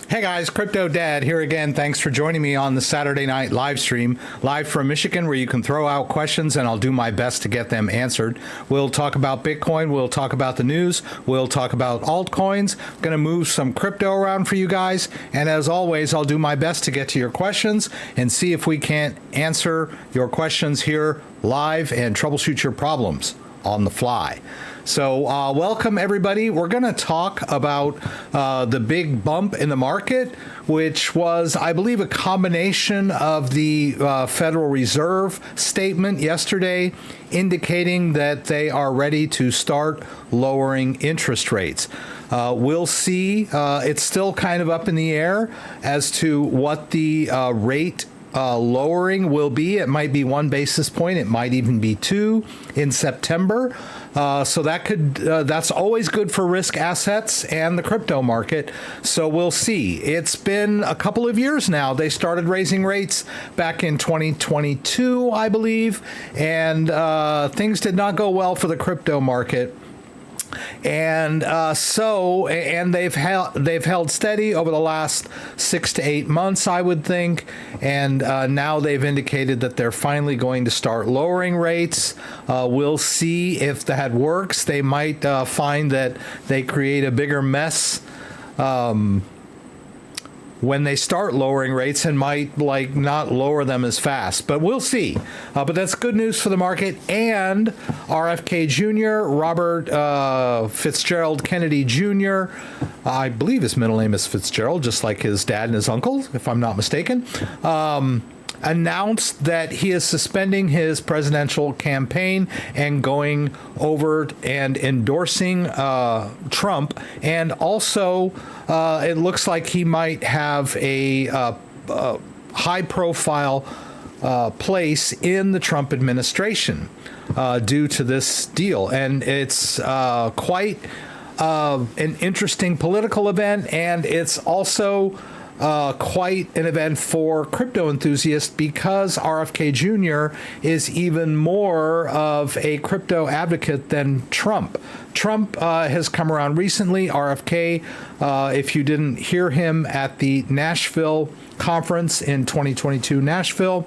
Hey guys, CryptoDad here again. Thanks for joining me on the Saturday night live stream, live from Michigan, where you can throw out questions and I'll do my best to get them answered. We'll talk about Bitcoin, we'll talk about the news, we'll talk about altcoins. I'm going to move some crypto around for you guys, and as always, I'll do my best to get to your questions and see if we can't answer your questions here live and troubleshoot your problems on the fly. So welcome everybody. We're going to talk about the big bump in the market, which was, I believe, a combination of the Federal Reserve statement yesterday indicating that they are ready to start lowering interest rates. We'll see. It's still kind of up in the air as to what the rate lowering will be. It might be 1 basis point. It might even be 2 in September. So that could that's always good for risk assets and the crypto market. So we'll see. It's been a couple of years now. They started raising rates back in 2022, I believe, and things did not go well for the crypto market. And they've held steady over the last 6 to 8 months, I would think. And now they've indicated that they're finally going to start lowering rates. We'll see if that works. They might find that they create a bigger mess when they start lowering rates and might not lower them as fast, but we'll see. But that's good news for the market. And RFK Jr., Robert Fitzgerald Kennedy Jr., I believe his middle name is Fitzgerald, just like his dad and his uncle, if I'm not mistaken, announced that he is suspending his presidential campaign and going over and endorsing Trump. And also, it looks like he might have a high-profile place in the Trump administration due to this deal. And it's quite an interesting political event, and it's also quite an event for crypto enthusiasts because RFK Jr. is even more of a crypto advocate than Trump. Trump has come around recently. RFK, if you didn't hear him at the Nashville conference in 2022, Nashville,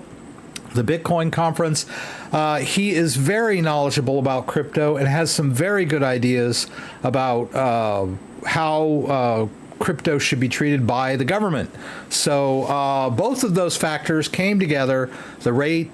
the Bitcoin conference, he is very knowledgeable about crypto and has some very good ideas about how crypto should be treated by the government. So both of those factors came together, the rate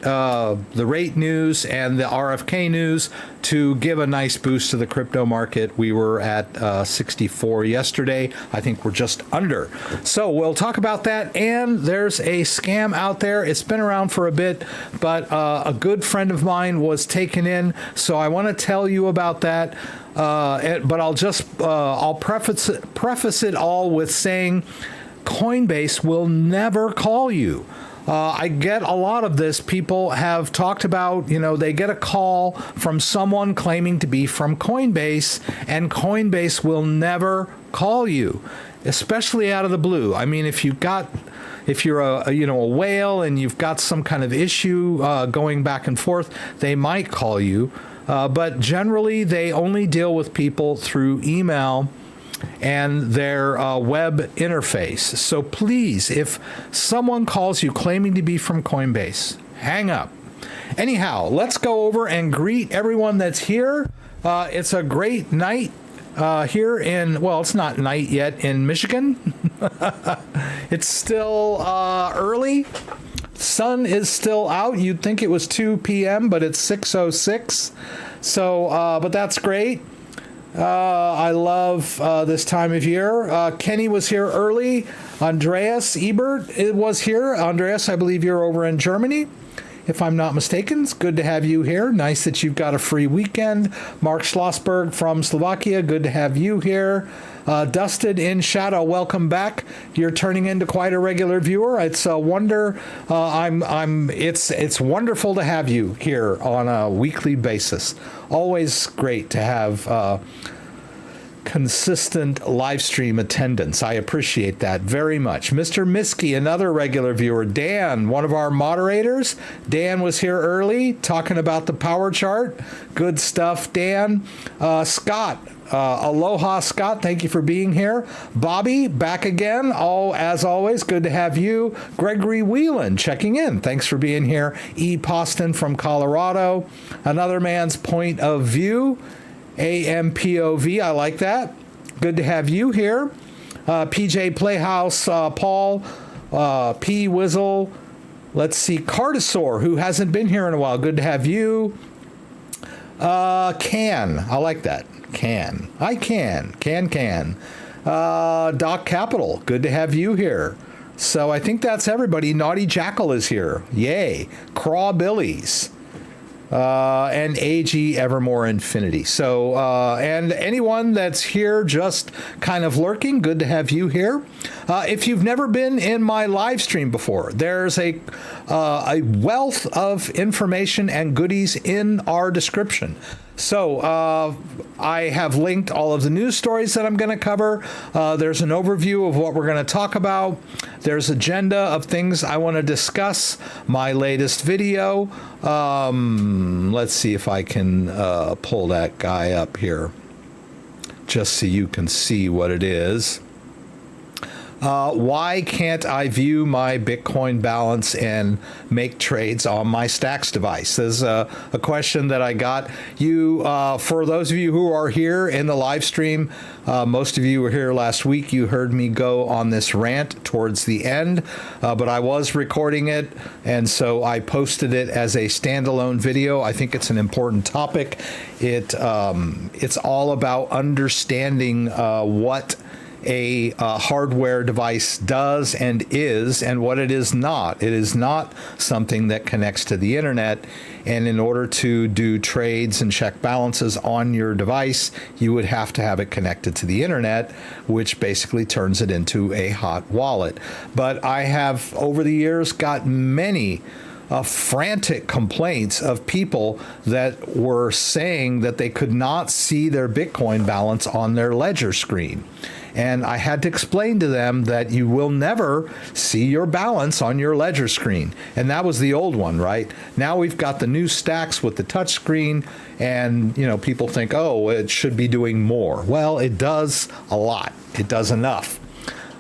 news and the RFK news, to give a nice boost to the crypto market. We were at 64 yesterday. I think we're just under. So we'll talk about that. And there's a scam out there. It's been around for a bit, but a good friend of mine was taken in. So I want to tell you about that. But I'll preface it all with saying Coinbase will never call you. I get a lot of this. People have talked about, they get a call from someone claiming to be from Coinbase, and Coinbase will never call you, especially out of the blue. I mean, if you're a whale and you've got some kind of issue going back and forth, they might call you. But generally, they only deal with people through email and their web interface. So please, if someone calls you claiming to be from Coinbase, hang up. Anyhow, let's go over and greet everyone that's here. It's a great night here in, well, it's not night yet in Michigan. It's still early. Sun is still out. You'd think it was 2 p.m., but it's 6:06. So, but that's great. I love this time of year. Kenny was here early. Andreas Ebert was here. Andreas, I believe you're over in Germany, if I'm not mistaken. It's good to have you here. Nice that you've got a free weekend. Mark Schlossberg from Slovakia, good to have you here. Dusted in Shadow, welcome back. You're turning into quite a regular viewer. It's a wonder. It's wonderful to have you here on a weekly basis. Always great to have consistent live stream attendance. I appreciate that very much. Mr. Miskey, another regular viewer. Dan, one of our moderators. Dan was here early talking about the power chart. Good stuff, Dan. Scott, aloha, Scott. Thank you for being here. Bobby, back again. As always, good to have you. Gregory Whelan checking in. Thanks for being here. E. Poston from Colorado. Another man's point of view. AMPOV, I like that. Good to have you here. PJ Playhouse, Paul, P. Wizzle. Let's see, Cardosaur, who hasn't been here in a while. Good to have you. Can, I like that. Can. I can. Can. Doc Capital, good to have you here. So I think that's everybody. Naughty Jackal is here. Yay. Crawbillies. And AG Evermore Infinity. So, and anyone that's here just kind of lurking, good to have you here. If you've never been in my live stream before, there's a wealth of information and goodies in our description. So I have linked all of the news stories that I'm going to cover. There's an overview of what we're going to talk about. There's agenda of things I want to discuss. My latest video. Let's see if I can pull that guy up here, just so you can see what it is. Why can't I view my Bitcoin balance and make trades on my Stax device? There's a question that I got. For those of you who are here in the live stream, most of you were here last week. You heard me go on this rant towards the end, but I was recording it, and so I posted it as a standalone video. I think it's an important topic. It's all about understanding what a hardware device does and is, and what it is not. It is not something that connects to the internet, and in order to do trades and check balances on your device, you would have to have it connected to the internet, which basically turns it into a hot wallet. But I have, over the years, got many frantic complaints of people that were saying that they could not see their Bitcoin balance on their Ledger screen. And I had to explain to them that you will never see your balance on your Ledger screen. And that was the old one, right? Now we've got the new Stax with the touch screen, and people think, oh, it should be doing more. Well, it does a lot. It does enough.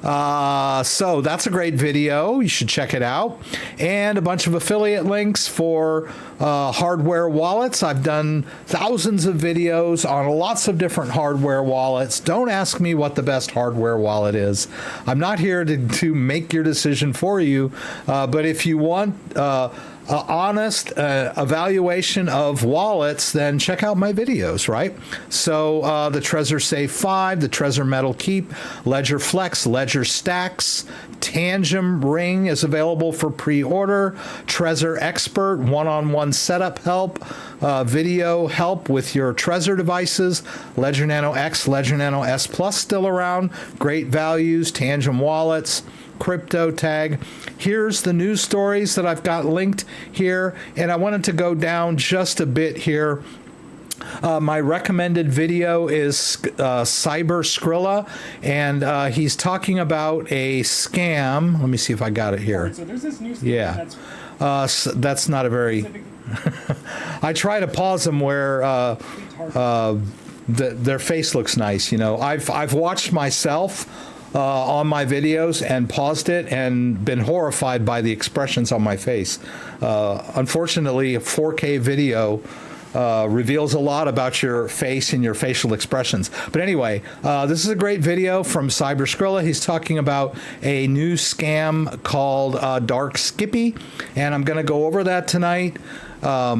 So that's a great video. You should check it out. And a bunch of affiliate links for hardware wallets. I've done thousands of videos on lots of different hardware wallets. Don't ask me what the best hardware wallet is. I'm not here to make your decision for you. But if you want honest evaluation of wallets, then check out my videos, right? So the Trezor Safe 5, the Trezor Metal Keep, Ledger Flex, Ledger Stax, Tangem Ring is available for pre-order, Trezor Expert, one-on-one setup help, video help with your Trezor devices, Ledger Nano X, Ledger Nano S Plus still around, great values, Tangem wallets, Crypto Tag. Here's the news stories that I've got linked here, and I wanted to go down just a bit here. My recommended video is Cyber Skrilla, and he's talking about a scam. Let me see if I got it here. So there's this new scam that's not a very... I try to pause them where their face looks nice. I've watched myself on my videos and paused it and been horrified by the expressions on my face. Unfortunately, a 4K video reveals a lot about your face and your facial expressions. But anyway, this is a great video from Cyber Skrilla. He's talking about a new scam called Dark Skippy, and I'm going to go over that tonight. A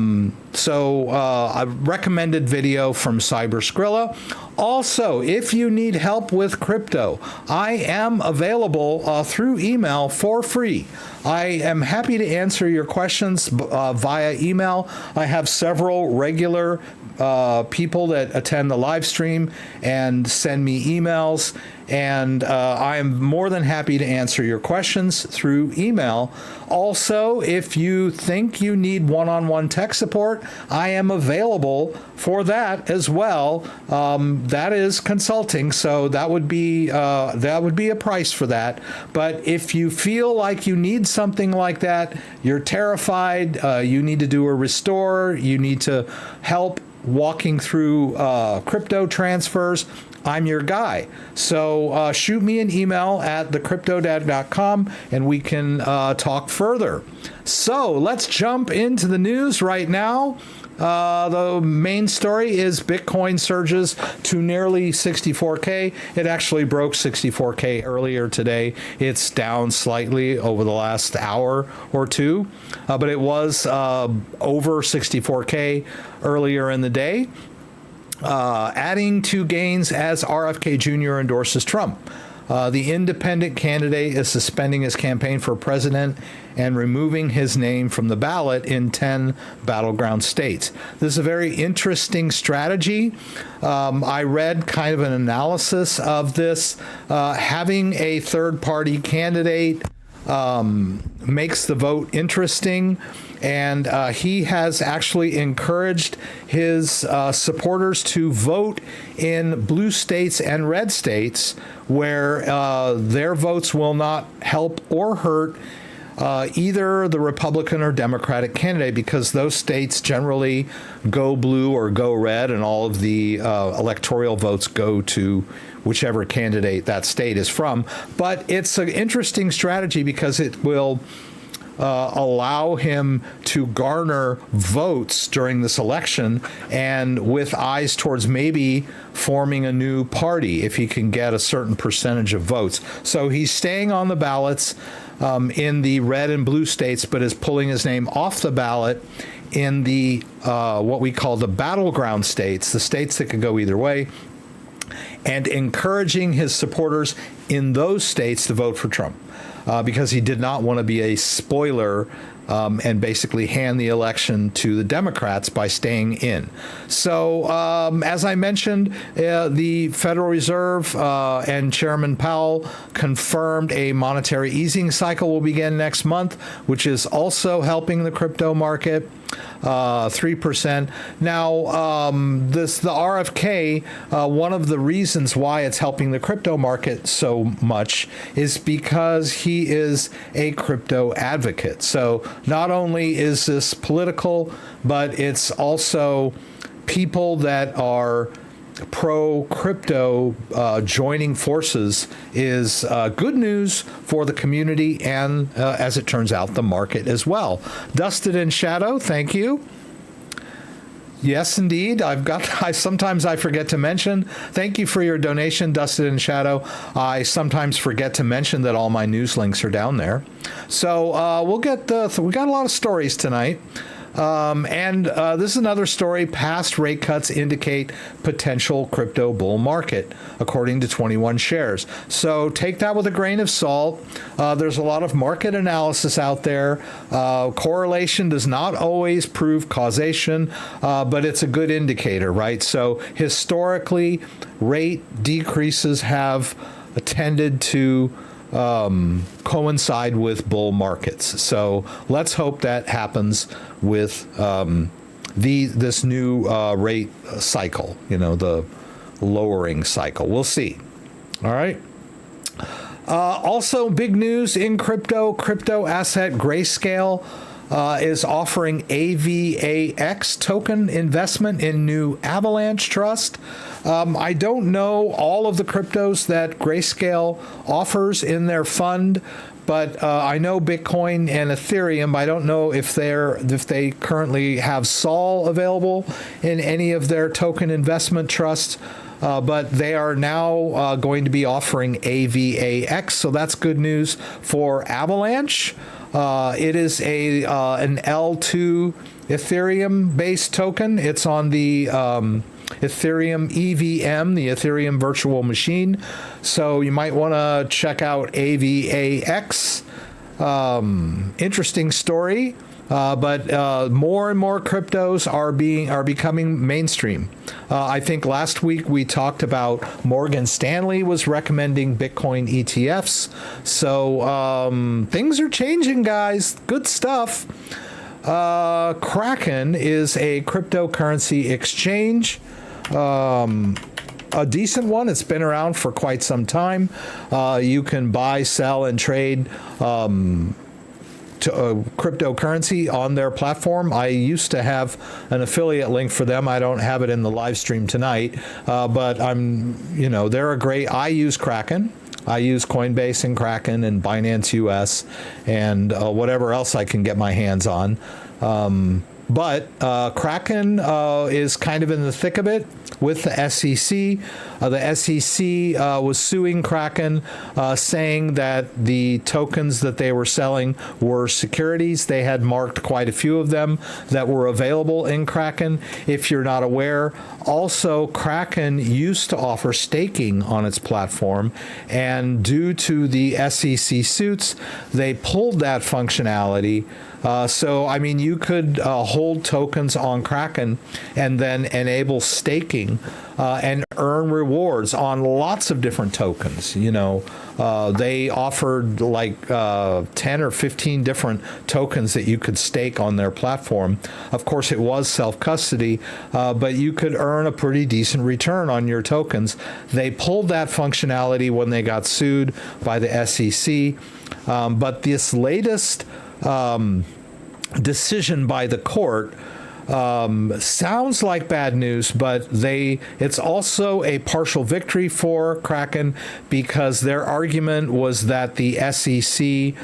recommended video from Cyber Skrilla. Also, if you need help with crypto, I am available through email for free. I am happy to answer your questions via email. I have several regular people that attend the live stream and send me emails, and I am more than happy to answer your questions through email. Also, if you think you need one-on-one tech support, I am available for that as well. That is consulting, so that would be a price for that. But if you feel like you need something like that, you're terrified, you need to do a restore, you need to help walking through crypto transfers, I'm your guy. So shoot me an email at thecryptodad.com and we can talk further. So let's jump into the news right now. The main story is Bitcoin surges to nearly 64K. It actually broke 64K earlier today. It's down slightly over the last hour or two, but it was over 64K earlier in the day. Adding to gains as RFK Jr. endorses Trump. The independent candidate is suspending his campaign for president and removing his name from the ballot in 10 battleground states. This is a very interesting strategy. I read kind of an analysis of this. Having a third-party candidate makes the vote interesting, and he has actually encouraged his supporters to vote in blue states and red states where their votes will not help or hurt either the Republican or Democratic candidate, because those states generally go blue or go red, and all of the electoral votes go to whichever candidate that state is from. But it's an interesting strategy because it will allow him to garner votes during this election, and with eyes towards maybe forming a new party if he can get a certain percentage of votes. So he's staying on the ballots in the red and blue states, but is pulling his name off the ballot in the what we call the battleground states, the states that could go either way, and encouraging his supporters in those states to vote for Trump. Because he did not want to be a spoiler and basically hand the election to the Democrats by staying in. So, as I mentioned, the Federal Reserve and Chairman Powell confirmed a monetary easing cycle will begin next month, which is also helping the crypto market. 3%. Now, the RFK, one of the reasons why it's helping the crypto market so much is because he is a crypto advocate. So not only is this political, but it's also people that are pro-crypto joining forces is good news for the community and, as it turns out, the market as well. Dusted in Shadow, thank you. Yes, indeed. Sometimes I forget to mention. Thank you for your donation, Dusted in Shadow. I sometimes forget to mention that all my news links are down there. So we got a lot of stories tonight. This is another story. Past rate cuts indicate potential crypto bull market, according to 21 shares. So take that with a grain of salt. There's a lot of market analysis out there. Correlation does not always prove causation, but it's a good indicator, right? So historically, rate decreases have tended to coincide with bull markets. So let's hope that happens with this new rate cycle, the lowering cycle. We'll see. All right. Also, big news in crypto asset Grayscale is offering AVAX token investment in new Avalanche Trust. I don't know all of the cryptos that Grayscale offers in their fund, but I know Bitcoin and Ethereum. I don't know if they currently have Sol available in any of their token investment trusts. But they are now going to be offering AVAX, so that's good news for Avalanche. It is an L2 Ethereum-based token. It's on the Ethereum EVM, the Ethereum Virtual Machine. So you might want to check out AVAX. Interesting story. But more and more cryptos are becoming mainstream. I think last week we talked about Morgan Stanley was recommending Bitcoin ETFs. So things are changing, guys. Good stuff. Kraken is a cryptocurrency exchange. A decent one. It's been around for quite some time. You can buy, sell, and trade cryptocurrency on their platform. I used to have an affiliate link for them. I don't have it in the live stream tonight, but they're a great. I use Kraken. I use Coinbase and Kraken and Binance US and whatever else I can get my hands on. But Kraken is kind of in the thick of it with the SEC. The SEC was suing Kraken, saying that the tokens that they were selling were securities. They had marked quite a few of them that were available in Kraken. If you're not aware, also Kraken used to offer staking on its platform, and due to the SEC suits, they pulled that functionality. You could hold tokens on Kraken and then enable staking and earn rewards on lots of different tokens. They offered like 10 or 15 different tokens that you could stake on their platform. Of course, it was self-custody, but you could earn a pretty decent return on your tokens. They pulled that functionality when they got sued by the SEC, but this latest decision by the court sounds like bad news, but it's also a partial victory for Kraken, because their argument was that the SEC,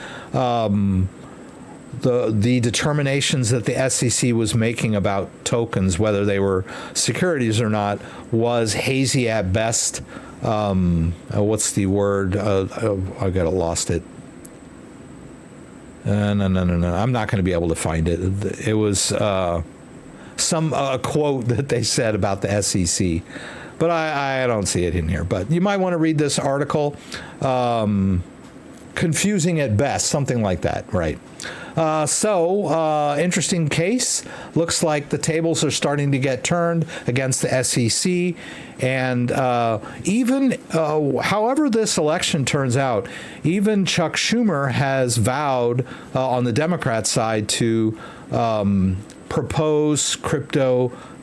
the determinations that the SEC was making about tokens, whether they were securities or not, was hazy at best. What's the word? I lost it. No. I'm not going to be able to find it. It was some quote that they said about the SEC, but I don't see it in here. But you might want to read this article. Confusing at best, something like that, right? Interesting case. Looks like the tables are starting to get turned against the SEC. And however this election turns out, even Chuck Schumer has vowed on the Democrat side to propose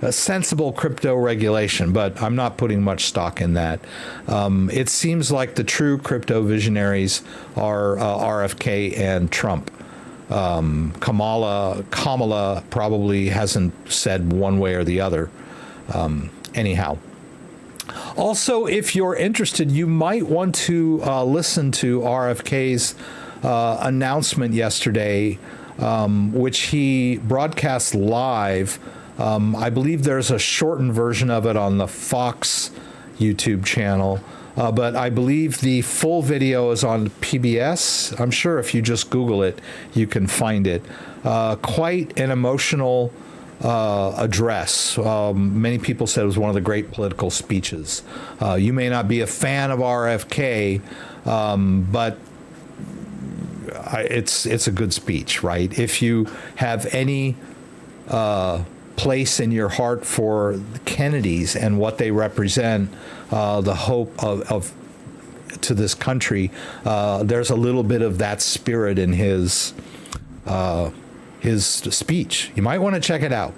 sensible crypto regulation, but I'm not putting much stock in that. It seems like the true crypto visionaries are RFK and Trump. Kamala probably hasn't said one way or the other. Anyhow. Also, if you're interested, you might want to listen to RFK's announcement yesterday, which he broadcast live. I believe there's a shortened version of it on the Fox YouTube channel. But I believe the full video is on PBS. I'm sure if you just Google it, you can find it. Quite an emotional address. Many people said it was one of the great political speeches. You may not be a fan of RFK, but it's a good speech, right? If you have any place in your heart for the Kennedys and what they represent, the hope of to this country, there's a little bit of that spirit in his speech. You might want to check it out.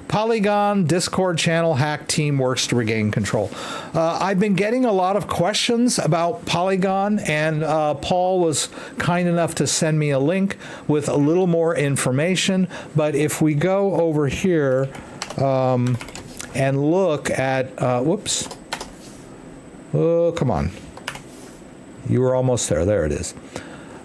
Polygon Discord channel hack team works to regain control. I've been getting a lot of questions about Polygon, and Paul was kind enough to send me a link with a little more information. But if we go over here and look at, whoops. Oh, come on. You were almost there. There it is.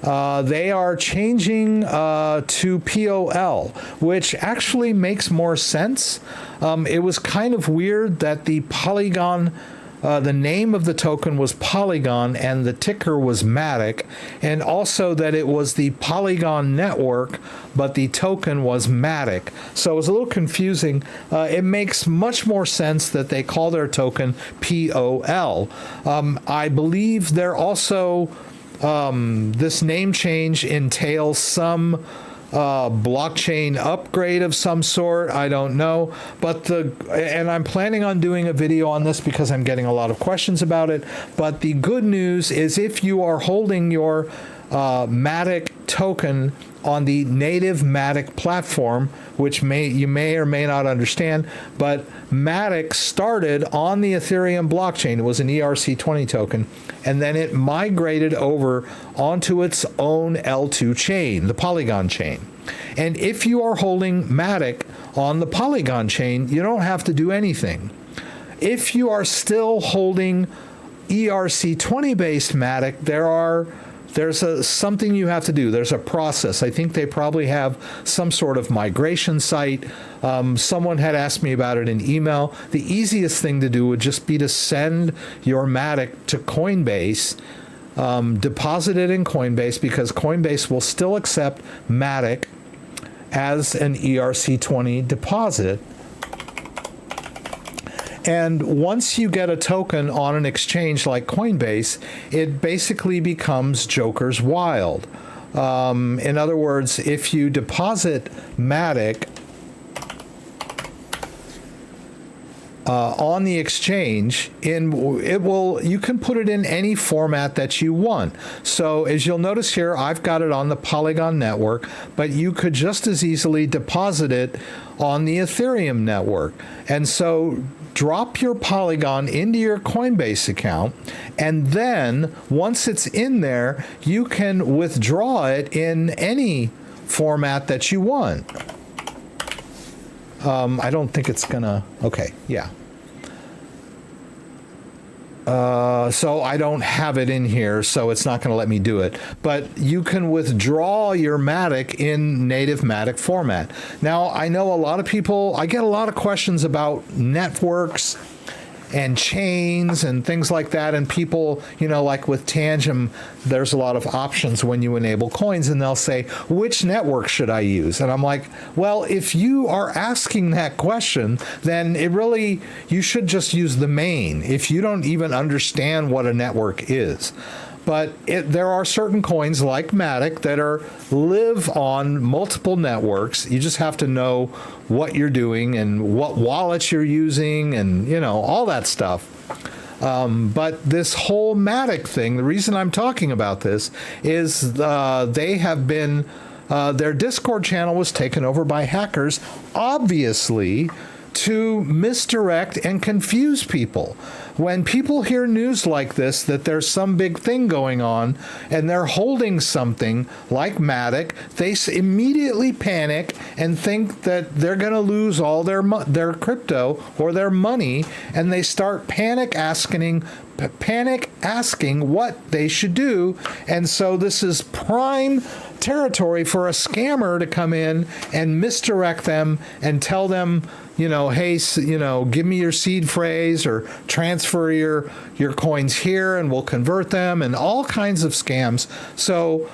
They are changing to POL, which actually makes more sense. It was kind of weird that the Polygon, the name of the token was Polygon and the ticker was Matic, and also that it was the Polygon network, but the token was Matic. So it was a little confusing. It makes much more sense that they call their token POL. I believe they're also... this name change entails some blockchain upgrade of some sort. I don't know. And I'm planning on doing a video on this because I'm getting a lot of questions about it. But the good news is if you are holding your Matic token on the native Matic platform, which you may or may not understand, but Matic started on the Ethereum blockchain. It was an ERC20 token, and then it migrated over onto its own L2 chain, the Polygon chain. And if you are holding Matic on the Polygon chain, you don't have to do anything. If you are still holding ERC20 based Matic, there's something you have to do. There's a process. I think they probably have some sort of migration site. Someone had asked me about it in email. The easiest thing to do would just be to send your Matic to Coinbase, deposit it in Coinbase, because Coinbase will still accept Matic as an ERC20 deposit. And once you get a token on an exchange like Coinbase, it basically becomes Joker's Wild. In other words, if you deposit Matic on the exchange, you can put it in any format that you want. So as you'll notice here, I've got it on the Polygon network, but you could just as easily deposit it on the Ethereum network. And so drop your Polygon into your Coinbase account, and then once it's in there, you can withdraw it in any format that you want. I don't think it's gonna, okay, yeah. So I don't have it in here, so it's not going to let me do it. But you can withdraw your Matic in native Matic format. Now, I know a lot of people, I get a lot of questions about networks and chains and things like that, and people, like with Tangem, there's a lot of options when you enable coins, and they'll say, which network should I use? And I'm like, well, if you are asking that question, then you should just use the main if you don't even understand what a network is. But there are certain coins like Matic that live on multiple networks. You just have to know what you're doing and what wallets you're using and, all that stuff. But this whole Matic thing, the reason I'm talking about this is they have been, their Discord channel was taken over by hackers, obviously, to misdirect and confuse people. When people hear news like this, that there's some big thing going on and they're holding something like Matic, they immediately panic and think that they're going to lose all their crypto or their money, and they start panic asking what they should do. And so this is prime territory for a scammer to come in and misdirect them and tell them, hey, give me your seed phrase or transfer your coins here and we'll convert them, and all kinds of scams. So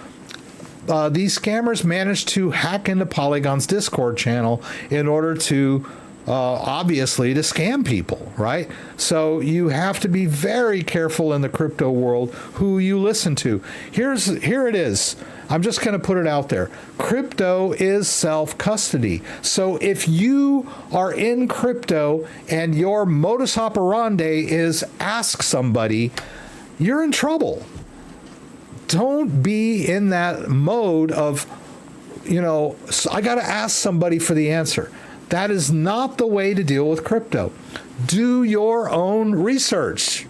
these scammers managed to hack into Polygon's Discord channel in order to obviously to scam people, right? So you have to be very careful in the crypto world who you listen to. Here it is. I'm just going to put it out there. Crypto is self-custody. So if you are in crypto and your modus operandi is ask somebody, you're in trouble. Don't be in that mode of, I got to ask somebody for the answer. That is not the way to deal with crypto. Do your own research.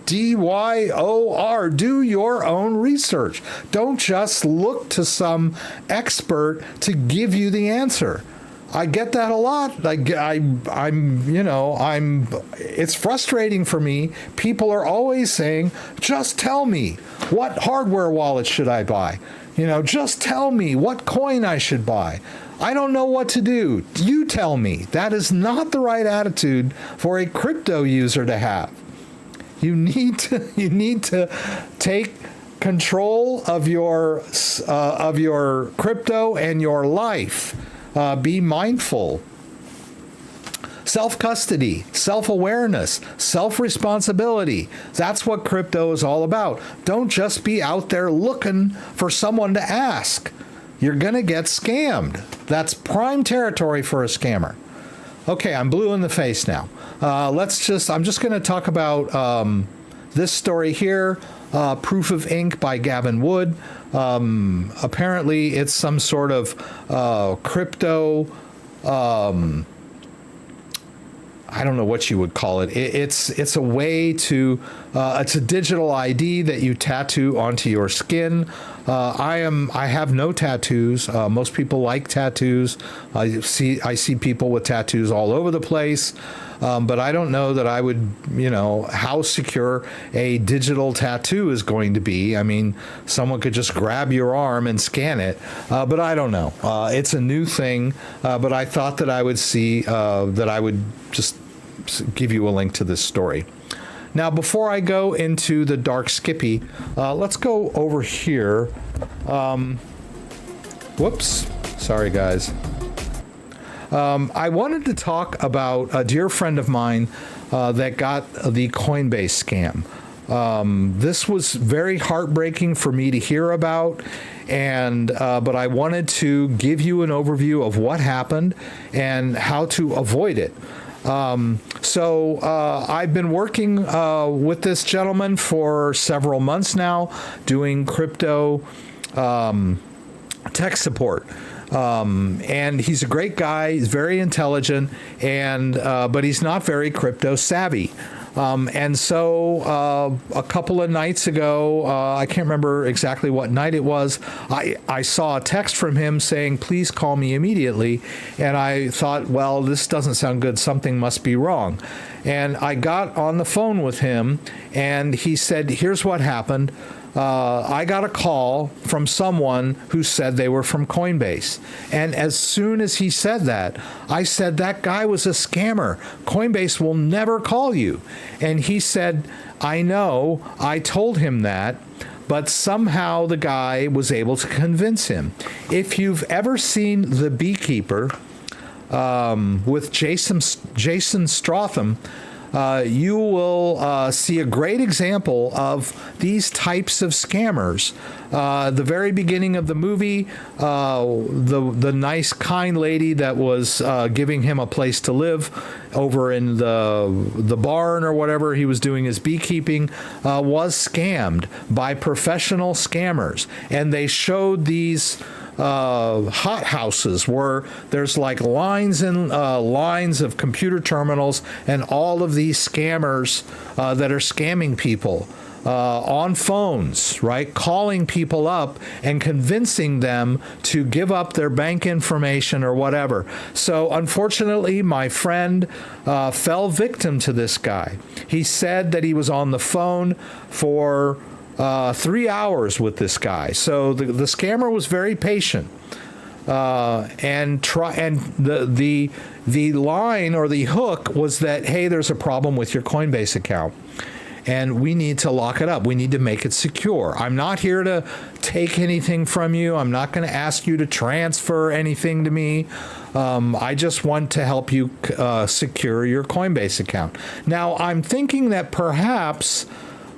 DYOR, do your own research. Don't just look to some expert to give you the answer. I get that a lot. It's frustrating for me. People are always saying, just tell me, what hardware wallet should I buy? Just tell me what coin I should buy. I don't know what to do. You tell me. That is not the right attitude for a crypto user to have. You need to take control of your crypto and your life. Be mindful. Self-custody, self-awareness, self-responsibility. That's what crypto is all about. Don't just be out there looking for someone to ask. you're going to get scammed. That's prime territory for a scammer. Okay, I'm blue in the face now. I'm just going to talk about this story here, Proof of Ink by Gavin Wood. Apparently, it's some sort of crypto, I don't know what you would call it. It's a way to, it's a digital ID that you tattoo onto your skin. I have no tattoos. Most people like tattoos. I see people with tattoos all over the place. But I don't know that I would, how secure a digital tattoo is going to be. I mean, someone could just grab your arm and scan it, but I don't know. It's a new thing, but I thought that I would that I would just give you a link to this story. Now, before I go into the dark Skippy, let's go over here. Whoops. Sorry, guys. I wanted to talk about a dear friend of mine that got the Coinbase scam. This was very heartbreaking for me to hear about, but I wanted to give you an overview of what happened and how to avoid it. So I've been working with this gentleman for several months now, doing crypto tech support. And he's a great guy. He's very intelligent, but he's not very crypto savvy. And so a couple of nights ago, I can't remember exactly what night it was, I saw a text from him saying, please call me immediately. And I thought, well, this doesn't sound good. Something must be wrong. And I got on the phone with him, and he said, here's what happened. I got a call from someone who said they were from Coinbase. And as soon as he said that, I said, that guy was a scammer. Coinbase will never call you. And he said, I know, I told him that, but somehow the guy was able to convince him. If you've ever seen The Beekeeper with Jason Statham, you will see a great example of these types of scammers. The very beginning of the movie, the nice, kind lady that was giving him a place to live over in the barn or whatever he was doing his beekeeping was scammed by professional scammers. And they showed these hot houses where there's like lines and lines of computer terminals and all of these scammers that are scamming people on phones, right? Calling people up and convincing them to give up their bank information or whatever. So unfortunately, my friend fell victim to this guy. He said that he was on the phone for 3 hours with this guy. So the scammer was very patient, and the line or the hook was that, hey, there's a problem with your Coinbase account, and we need to lock it up. We need to make it secure. I'm not here to take anything from you. I'm not going to ask you to transfer anything to me. I just want to help you secure your Coinbase account. Now, I'm thinking that perhaps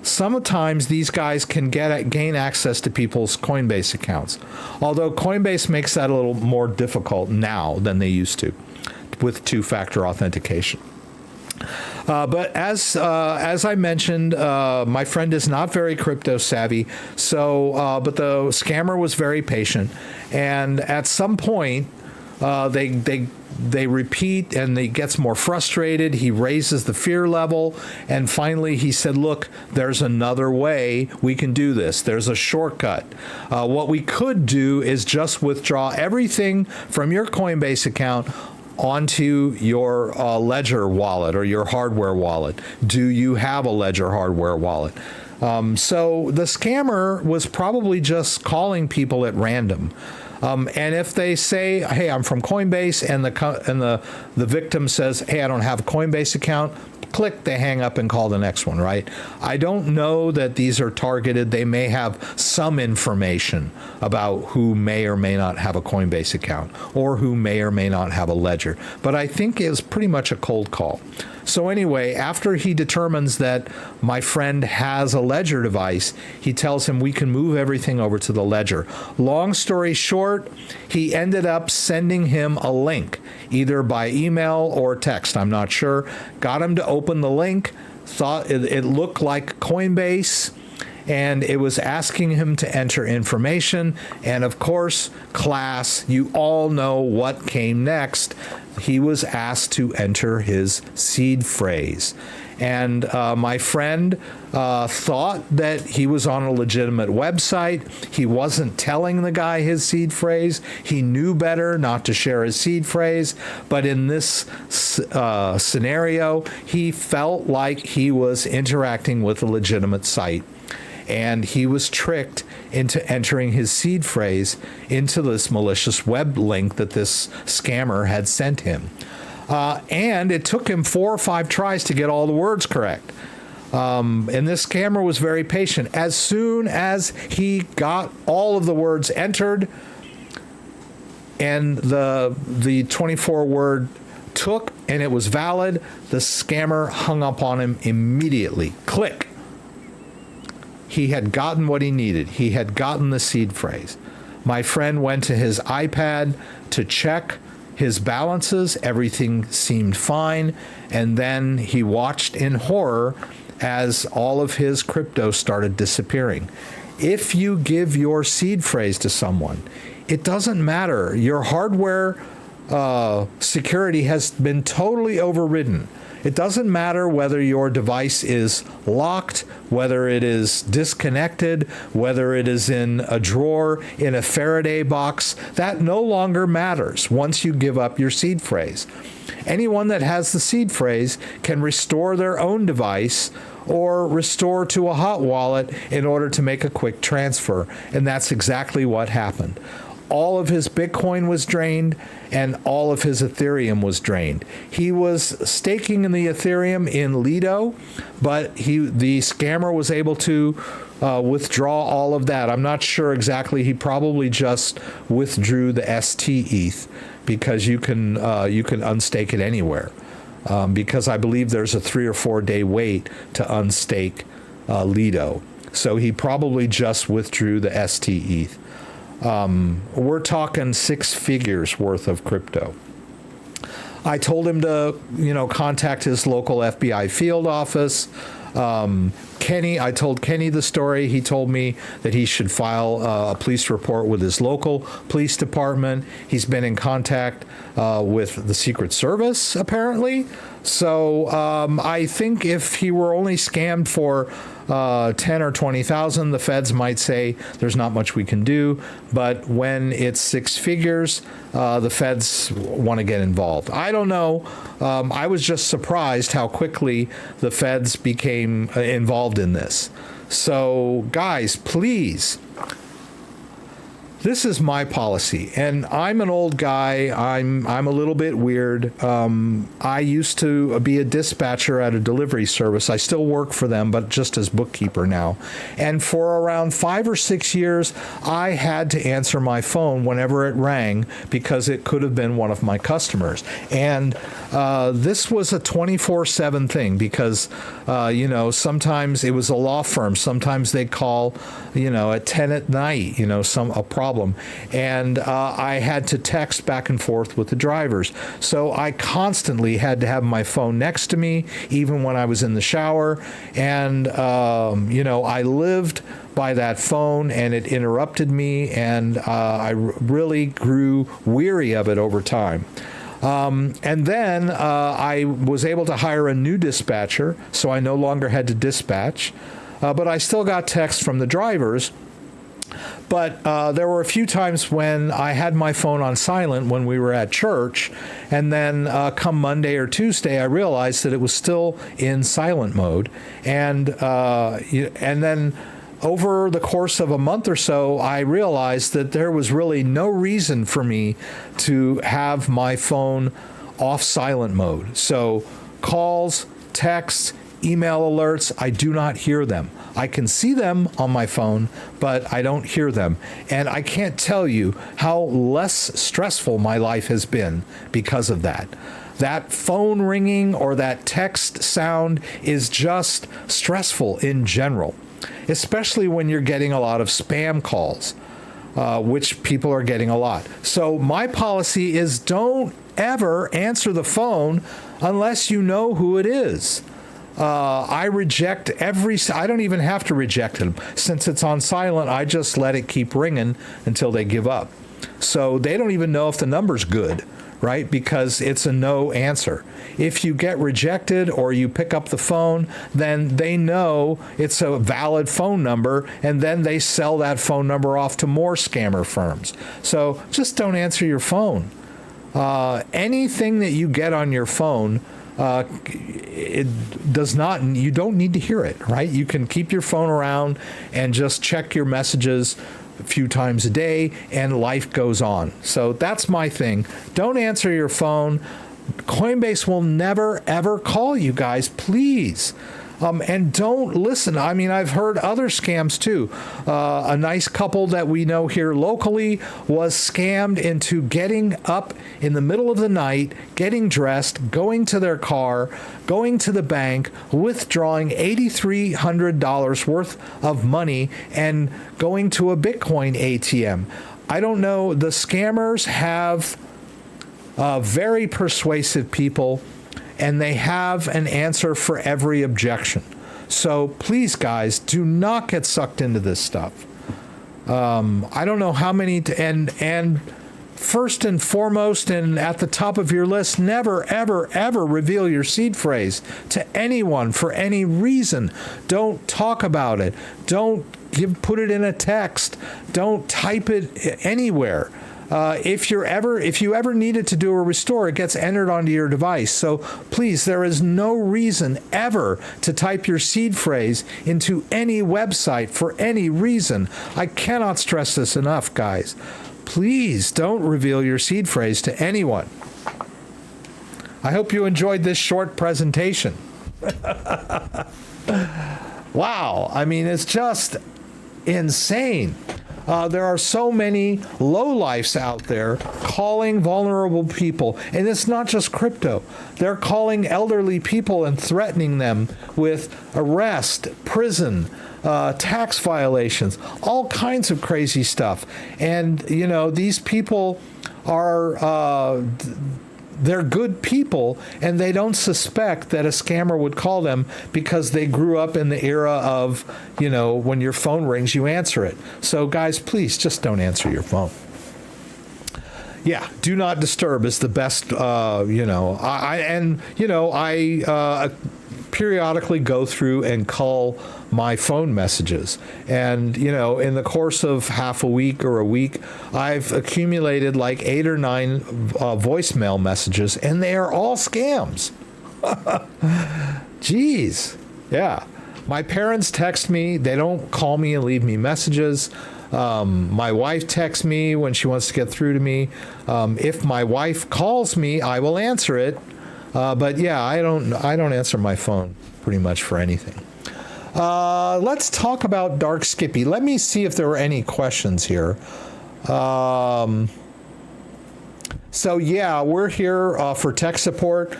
sometimes these guys can gain access to people's Coinbase accounts, although Coinbase makes that a little more difficult now than they used to with two-factor authentication. But as I mentioned, my friend is not very crypto savvy, but the scammer was very patient, and at some point they repeat, and he gets more frustrated. He raises the fear level, and finally he said, look, there's another way we can do this. There's a shortcut. What we could do is just withdraw everything from your Coinbase account onto your Ledger wallet or your hardware wallet. Do you have a Ledger hardware wallet? So the scammer was probably just calling people at random. And if they say, hey, I'm from Coinbase, and the victim says, hey, I don't have a Coinbase account, click, they hang up and call the next one, right? I don't know that these are targeted. They may have some information about who may or may not have a Coinbase account or who may or may not have a Ledger. But I think it was pretty much a cold call. So anyway, after he determines that my friend has a Ledger device, he tells him we can move everything over to the Ledger. Long story short, he ended up sending him a link, either by email or text, I'm not sure. Got him to open the link, thought it looked like Coinbase, and it was asking him to enter information. And of course, class, you all know what came next. He was asked to enter his seed phrase. And my friend thought that he was on a legitimate website. He wasn't telling the guy his seed phrase. He knew better not to share his seed phrase. But in this scenario, he felt like he was interacting with a legitimate site. And he was tricked into entering his seed phrase into this malicious web link that this scammer had sent him. And it took him 4 or 5 tries to get all the words correct. And this scammer was very patient. As soon as he got all of the words entered and the 24 word took and it was valid, the scammer hung up on him immediately. Click. He had gotten what he needed. He had gotten the seed phrase. My friend went to his iPad to check his balances. Everything seemed fine. And then he watched in horror as all of his crypto started disappearing. If you give your seed phrase to someone, it doesn't matter. Your hardware security has been totally overridden. It doesn't matter whether your device is locked, whether it is disconnected, whether it is in a drawer, in a Faraday box. That no longer matters once you give up your seed phrase. Anyone that has the seed phrase can restore their own device or restore to a hot wallet in order to make a quick transfer. And that's exactly what happened. All of his Bitcoin was drained and all of his Ethereum was drained. He was staking in the Ethereum in Lido, but the scammer was able to withdraw all of that. I'm not sure exactly. He probably just withdrew the ST ETH because you can unstake it anywhere. Because I believe there's a 3 or 4 day wait to unstake Lido. So he probably just withdrew the ST ETH. We're talking 6 figures worth of crypto. I told him to, contact his local FBI field office. Kenny, I told Kenny the story. He told me that he should file a police report with his local police department. He's been in contact with the Secret Service, apparently. So I think if he were only scammed for 10 or 20,000, the feds might say there's not much we can do. But when it's 6 figures, the feds want to get involved. I don't know. I was just surprised how quickly the feds became involved in this. So, guys, please. This is my policy, and I'm an old guy. I'm a little bit weird. I used to be a dispatcher at a delivery service. I still work for them, but just as bookkeeper now. And for around 5 or 6 years, I had to answer my phone whenever it rang because it could have been one of my customers. And this was a 24/7 thing because, sometimes it was a law firm. Sometimes they'd call, at 10 at night, a problem. And I had to text back and forth with the drivers. So I constantly had to have my phone next to me, even when I was in the shower. And, I lived by that phone and it interrupted me. And I really grew weary of it over time. And then I was able to hire a new dispatcher, so I no longer had to dispatch. But I still got texts from the drivers. But there were a few times when I had my phone on silent when we were at church, and then come Monday or Tuesday, I realized that it was still in silent mode. And then over the course of a month or so, I realized that there was really no reason for me to have my phone off silent mode. So calls, texts, email alerts, I do not hear them. I can see them on my phone, but I don't hear them. And I can't tell you how less stressful my life has been because of that. That phone ringing or that text sound is just stressful in general, especially when you're getting a lot of spam calls, which people are getting a lot. So my policy is don't ever answer the phone unless you know who it is. I reject I don't even have to reject them. Since it's on silent, I just let it keep ringing until they give up. So they don't even know if the number's good, right? Because it's a no answer. If you get rejected or you pick up the phone, then they know it's a valid phone number, and then they sell that phone number off to more scammer firms. So just don't answer your phone. Anything that you get on your phone, it does not, you don't need to hear it, right? You can keep your phone around and just check your messages a few times a day, and life goes on. So that's my thing. Don't answer your phone. Coinbase will never, ever call you guys, please. And don't listen. I mean, I've heard other scams too. A nice couple that we know here locally was scammed into getting up in the middle of the night, getting dressed, going to their car, going to the bank, withdrawing $8,300 worth of money, and going to a Bitcoin ATM. I don't know. The scammers have very persuasive people, and they have an answer for every objection. So please, guys, do not get sucked into this stuff. I don't know how many, and first and foremost, and at the top of your list, never, ever, ever reveal your seed phrase to anyone for any reason. Don't talk about it. Don't put it in a text. Don't type it anywhere. If you ever needed to do a restore, it gets entered onto your device. So please, there is no reason ever to type your seed phrase into any website for any reason. I cannot stress this enough, guys. Please don't reveal your seed phrase to anyone. I hope you enjoyed this short presentation. Wow. I mean, it's just insane. There are so many lowlifes out there calling vulnerable people. And it's not just crypto. They're calling elderly people and threatening them with arrest, prison, tax violations, all kinds of crazy stuff. And, you know, these people are... they're good people, and they don't suspect that a scammer would call them because they grew up in the era of, you know, when your phone rings, you answer it. So, guys, please just don't answer your phone. Yeah, do not disturb is the best, I periodically go through and call my phone messages. And, you know, in the course of half a week or a week, I've accumulated like 8 or 9 voicemail messages, and they are all scams. Jeez. Yeah. My parents text me. They don't call me and leave me messages. My wife texts me when she wants to get through to me. If my wife calls me, I will answer it. But yeah, I don't answer my phone pretty much for anything. Let's talk about Dark Skippy. Let me see if there were any questions here. So yeah, we're here for tech support,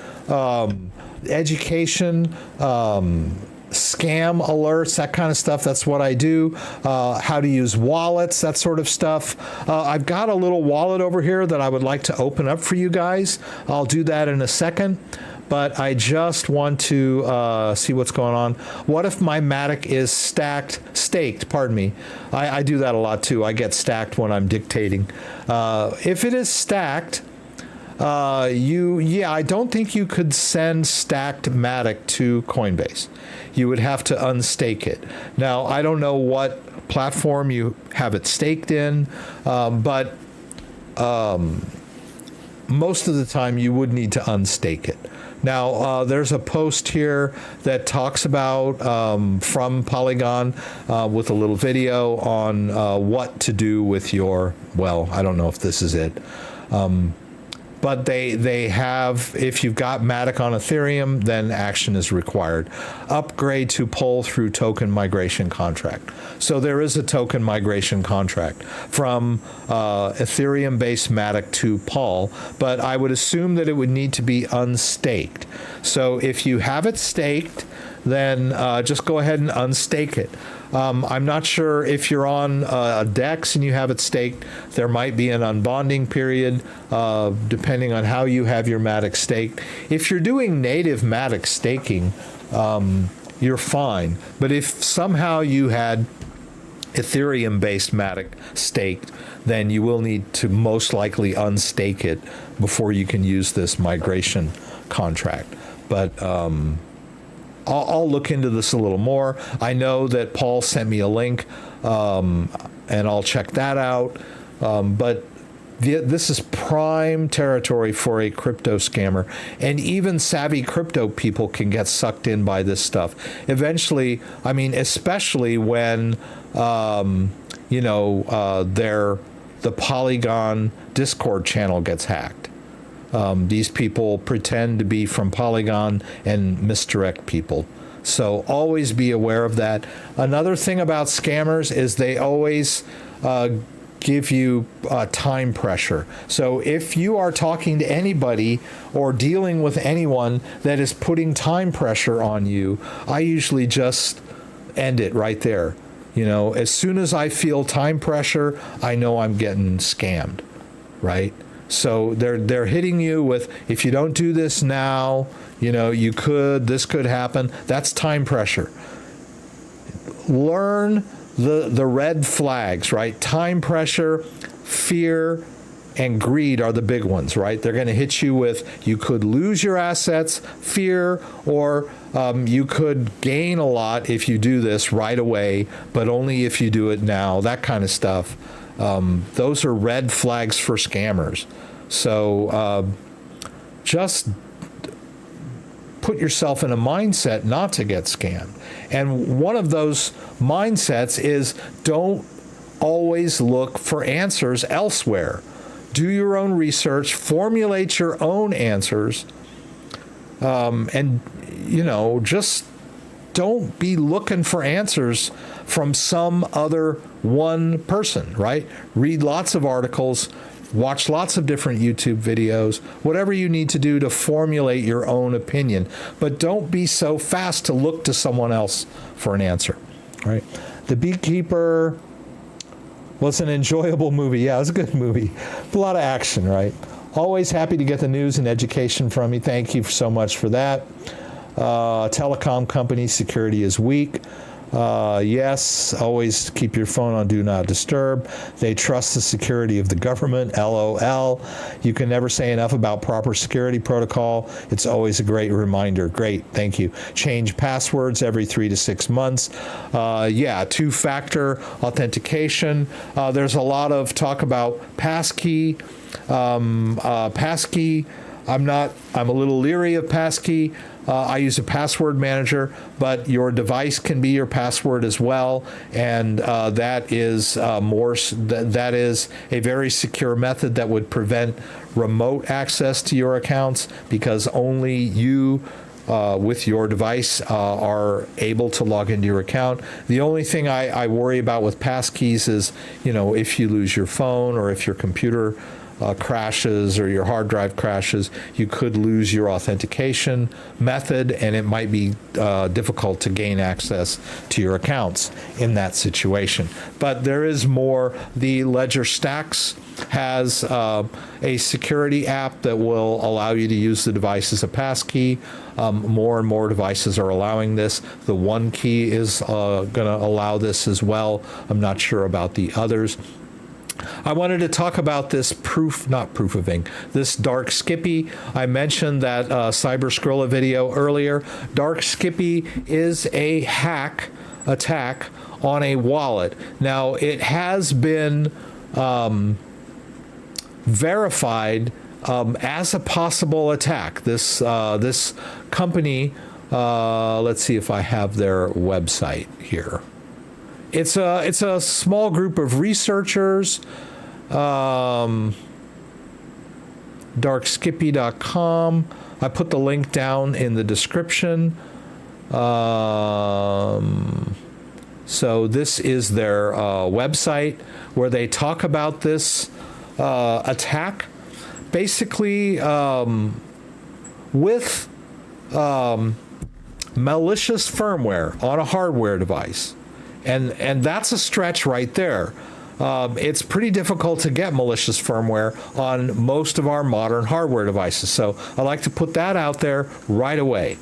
education, scam alerts, that kind of stuff. That's what I do. How to use wallets, that sort of stuff. I've got a little wallet over here that I would like to open up for you guys. I'll do that in a second. But I just want to see what's going on. What if my Matic is staked, pardon me. I do that a lot too. I get stacked when I'm dictating. If it is stacked, I don't think you could send stacked Matic to Coinbase. You would have to unstake it. Now, I don't know what platform you have it staked in, but most of the time you would need to unstake it. Now, there's a post here that talks about, from Polygon, with a little video on what to do with your, well, I don't know if this is it. but they have, if you've got Matic on Ethereum, then action is required. Upgrade to pull through token migration contract. So there is a token migration contract from Ethereum-based Matic to Pol, but I would assume that it would need to be unstaked. So if you have it staked, then just go ahead and unstake it. I'm not sure if you're on a DEX and you have it staked, there might be an unbonding period, depending on how you have your Matic staked. If you're doing native Matic staking, you're fine. But if somehow you had Ethereum-based Matic staked, then you will need to most likely unstake it before you can use this migration contract. But I'll look into this a little more. I know that Paul sent me a link, and I'll check that out. But this is prime territory for a crypto scammer, and even savvy crypto people can get sucked in by this stuff. Eventually, I mean, especially when the Polygon Discord channel gets hacked. These people pretend to be from Polygon and misdirect people. So always be aware of that. Another thing about scammers is they always give you time pressure. So if you are talking to anybody or dealing with anyone that is putting time pressure on you, I usually just end it right there. As soon as I feel time pressure, I know I'm getting scammed, right? So they're hitting you with, if you don't do this now, this could happen. That's time pressure. Learn the red flags, right? Time pressure, fear, and greed are the big ones, right? They're going to hit you with, you could lose your assets, fear, or you could gain a lot if you do this right away, but only if you do it now, that kind of stuff. Those are red flags for scammers. So just put yourself in a mindset not to get scammed. And one of those mindsets is don't always look for answers elsewhere. Do your own research, formulate your own answers, and just don't be looking for answers from some other one person, right? Read lots of articles, watch lots of different YouTube videos, whatever you need to do to formulate your own opinion. But don't be so fast to look to someone else for an answer, right? The Beekeeper was an enjoyable movie. Yeah, it was a good movie. A lot of action, right? Always happy to get the news and education from you. Thank you so much for that. Telecom company security is weak. Yes, always keep your phone on Do Not Disturb. They trust the security of the government. LOL. You can never say enough about proper security protocol. It's always a great reminder. Great, thank you. Change passwords every 3 to 6 months. Yeah, two-factor authentication. There's a lot of talk about passkey. Passkey. I'm a little leery of passkey. I use a password manager, but your device can be your password as well, and that is that is a very secure method that would prevent remote access to your accounts, because only you with your device are able to log into your account. The only thing I worry about with passkeys is, if you lose your phone or if your computer crashes or your hard drive crashes, you could lose your authentication method, and it might be difficult to gain access to your accounts in that situation. But there is more. The Ledger Stax has a security app that will allow you to use the device as a passkey. More and more devices are allowing this. The OneKey is going to allow this as well. I'm not sure about the others. I wanted to talk about this this dark Skippy. I mentioned that Cyber Skrilla video earlier. Dark Skippy is a hack attack on a wallet. Now, it has been verified as a possible attack. This company, let's see if I have their website here. It's a small group of researchers. darkskippy.com. I put the link down in the description. So this is their website where they talk about this attack. Basically, with malicious firmware on a hardware device. And that's a stretch right there. It's pretty difficult to get malicious firmware on most of our modern hardware devices. So I like to put that out there right away.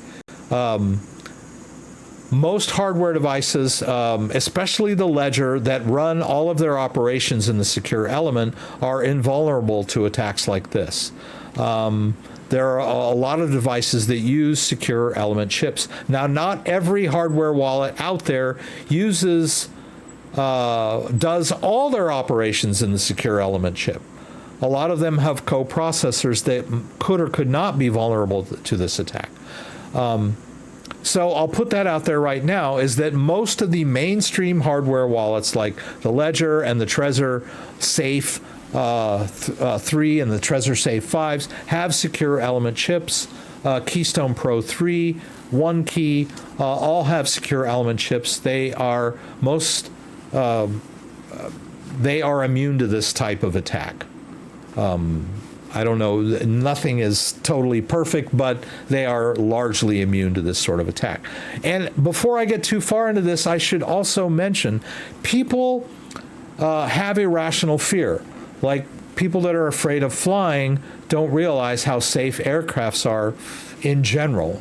Most hardware devices, especially the Ledger, that run all of their operations in the secure element, are invulnerable to attacks like this. There are a lot of devices that use secure element chips. Now, not every hardware wallet out there does all their operations in the secure element chip. A lot of them have coprocessors that could or could not be vulnerable to this attack. So I'll put that out there right now, is that most of the mainstream hardware wallets like the Ledger and the Trezor Safe 3 and the Trezor Safe 5s have secure element chips. Keystone Pro 3, OneKey, all have secure element chips. They are immune to this type of attack. I don't know, nothing is totally perfect, but they are largely immune to this sort of attack. And before I get too far into this, I should also mention people have irrational fear. Like people that are afraid of flying don't realize how safe aircrafts are in general,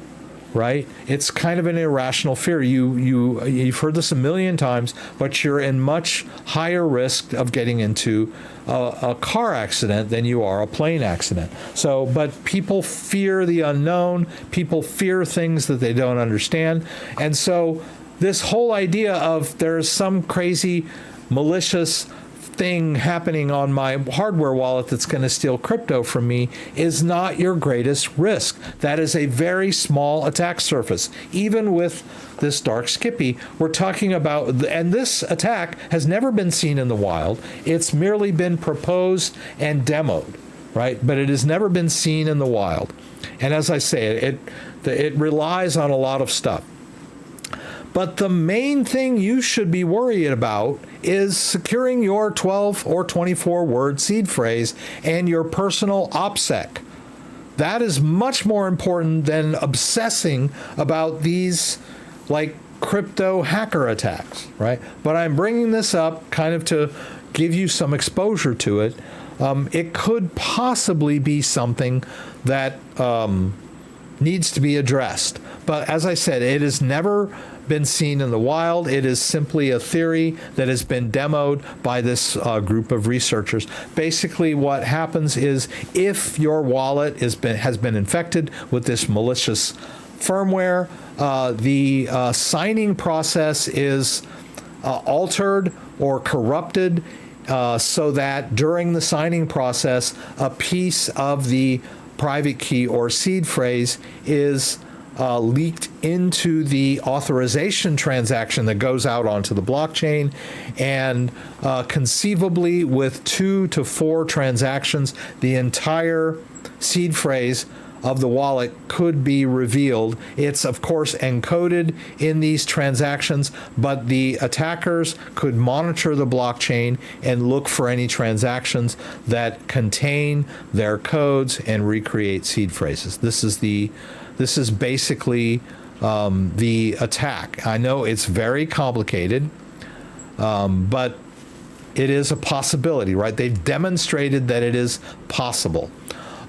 right? It's kind of an irrational fear. You've heard this a million times, but you're in much higher risk of getting into a car accident than you are a plane accident. So, but people fear the unknown. People fear things that they don't understand. And so this whole idea of there's some crazy malicious thing happening on my hardware wallet that's going to steal crypto from me is not your greatest risk. That is a very small attack surface. Even with this dark Skippy, we're talking about, and this attack has never been seen in the wild. It's merely been proposed and demoed, right? But it has never been seen in the wild. And as I say, it relies on a lot of stuff. But the main thing you should be worried about is securing your 12 or 24 word seed phrase and your personal OPSEC. That is much more important than obsessing about these like crypto hacker attacks, right? But I'm bringing this up kind of to give you some exposure to it. It could possibly be something that needs to be addressed. But as I said, it has never been seen in the wild. It is simply a theory that has been demoed by this group of researchers. Basically, what happens is if your wallet has been infected with this malicious firmware, the signing process is altered or corrupted so that during the signing process, a piece of the private key or seed phrase is leaked into the authorization transaction that goes out onto the blockchain, and conceivably with 2 to 4 transactions, the entire seed phrase of the wallet could be revealed. It's of course encoded in these transactions, but the attackers could monitor the blockchain and look for any transactions that contain their codes and recreate seed phrases. This is basically the attack. I know it's very complicated, but it is a possibility, right? They've demonstrated that it is possible.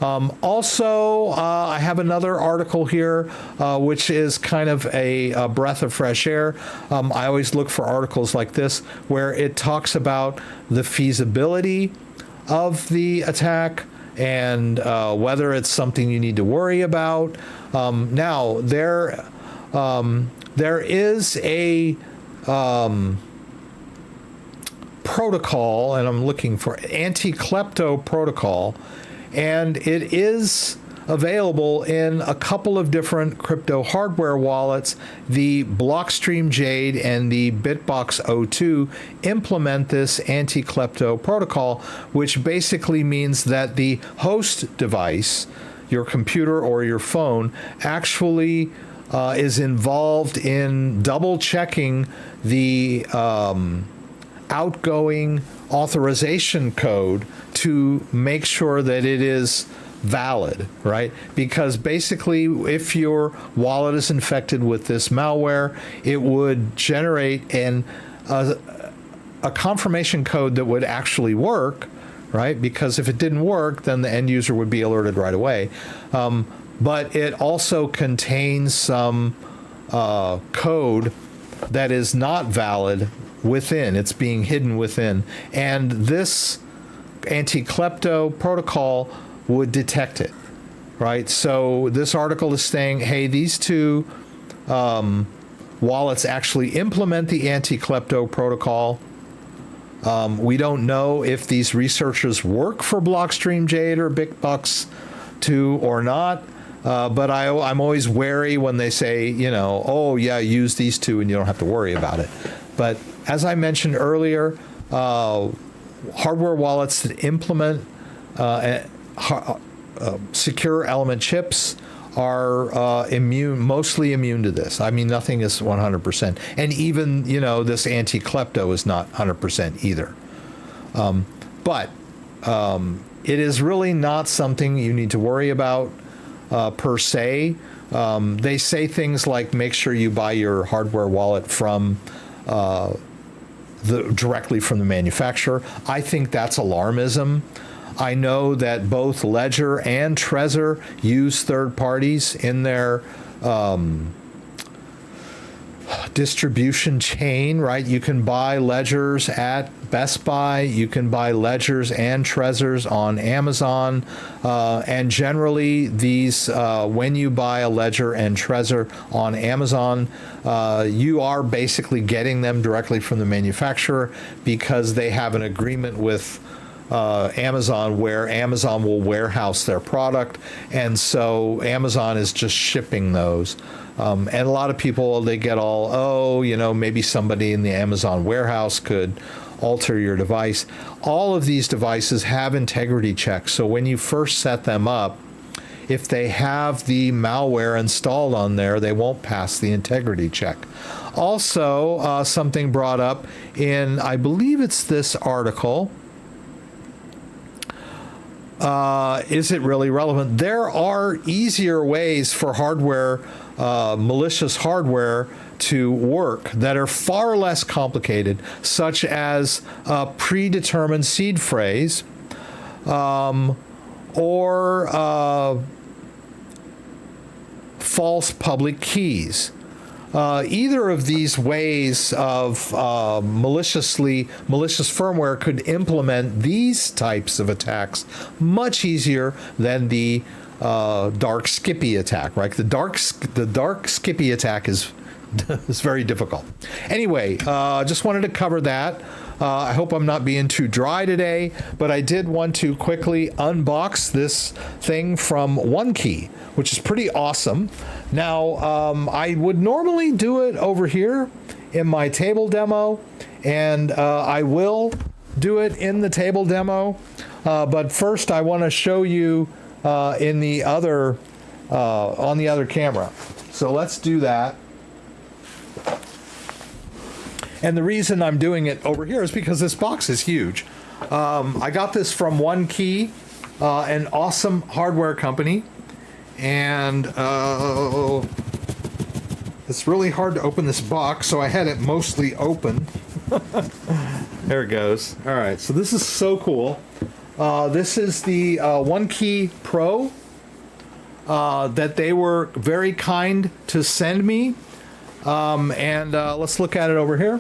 Also, I have another article here, which is kind of a breath of fresh air. I always look for articles like this where it talks about the feasibility of the attack and whether it's something you need to worry about. Now, there is a protocol, and I'm looking for anti-klepto protocol, and it is available in a couple of different crypto hardware wallets. The Blockstream Jade and the Bitbox O2 implement this anti-klepto protocol, which basically means that the host device, your computer or your phone, actually is involved in double checking the outgoing authorization code to make sure that it is valid, right? Because basically, if your wallet is infected with this malware, it would generate a confirmation code that would actually work, right? Because if it didn't work, then the end user would be alerted right away. But it also contains some code that is not valid within. It's being hidden within. And this anti-klepto protocol would detect it, right? So this article is saying, hey, these two wallets actually implement the anti-klepto protocol. We don't know if these researchers work for Blockstream Jade or Bitbox 2 or not. But I'm always wary when they say, you know, oh, yeah, use these two and you don't have to worry about it. But as I mentioned earlier, hardware wallets that implement secure element chips are mostly immune to this. I mean, nothing is 100%. And even, you know, this anti-klepto is not 100% either. But it is really not something you need to worry about. Per se. They say things like make sure you buy your hardware wallet from directly from the manufacturer. I think that's alarmism. I know that both Ledger and Trezor use third parties in their distribution chain, right? You can buy Ledgers at Best Buy, you can buy Ledgers and Trezors on Amazon, and generally these, when you buy a Ledger and Trezor on Amazon, you are basically getting them directly from the manufacturer because they have an agreement with Amazon where Amazon will warehouse their product, and so Amazon is just shipping those. And a lot of people, they get all, oh, you know, maybe somebody in the Amazon warehouse could alter your device. All of these devices have integrity checks. So when you first set them up, if they have the malware installed on there, they won't pass the integrity check. Also, something brought up in, I believe it's this article, is it really relevant? There are easier ways for hardware, malicious hardware, to work that are far less complicated, such as a predetermined seed phrase or false public keys. Either of these ways of malicious firmware could implement these types of attacks much easier than the dark Skippy attack, right? The dark Skippy attack is very difficult. Anyway, just wanted to cover that. I hope I'm not being too dry today, but I did want to quickly unbox this thing from OneKey, which is pretty awesome. Now, I would normally do it over here in my table demo, and I will do it in the table demo. But first, I want to show you in the other on the other camera. So let's do that. And the reason I'm doing it over here is because this box is huge. I got this from OneKey, an awesome hardware company. And it's really hard to open this box, so I had it mostly open. There it goes. All right, so this is so cool. This is the OneKey Pro that they were very kind to send me. And let's look at it over here.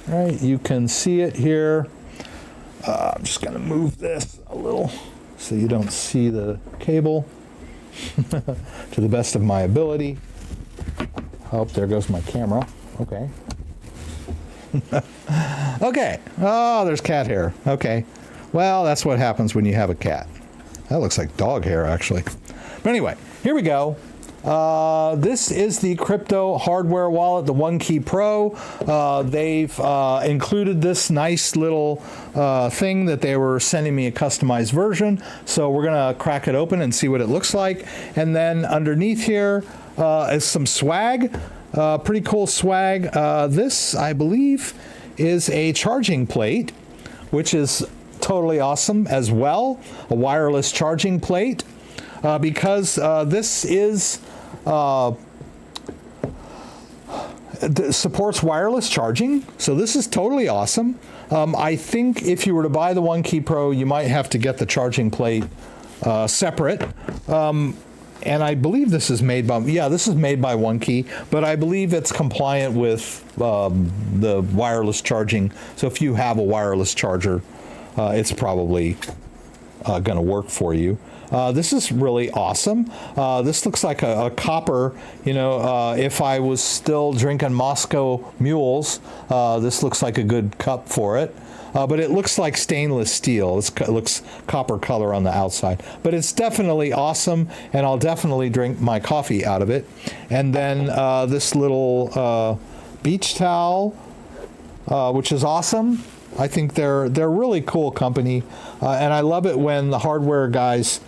All right, you can see it here. I'm just going to move this a little so you don't see the cable to the best of my ability. Oh, there goes my camera. Okay. Okay. Oh, there's cat hair. Okay. Well, that's what happens when you have a cat. That looks like dog hair, actually. But anyway, here we go. This is the crypto hardware wallet, the OneKey Pro. They've included this nice little thing that they were sending me a customized version. So we're going to crack it open and see what it looks like. And then underneath here is some swag, pretty cool swag. This, I believe, is a charging plate, which is totally awesome as well, a wireless charging plate, because this is supports wireless charging, so this is totally awesome. I think if you were to buy the OneKey Pro, you might have to get the charging plate separate. And I believe this is made by, this is made by OneKey, but I believe it's compliant with the wireless charging. So if you have a wireless charger, it's probably going to work for you. This is really awesome. This looks like a copper, if I was still drinking Moscow Mules, this looks like a good cup for it. But it looks like stainless steel. It looks copper color on the outside. But it's definitely awesome, and I'll definitely drink my coffee out of it. And then this little beach towel, which is awesome. I think they're a really cool company, and I love it when the hardware guys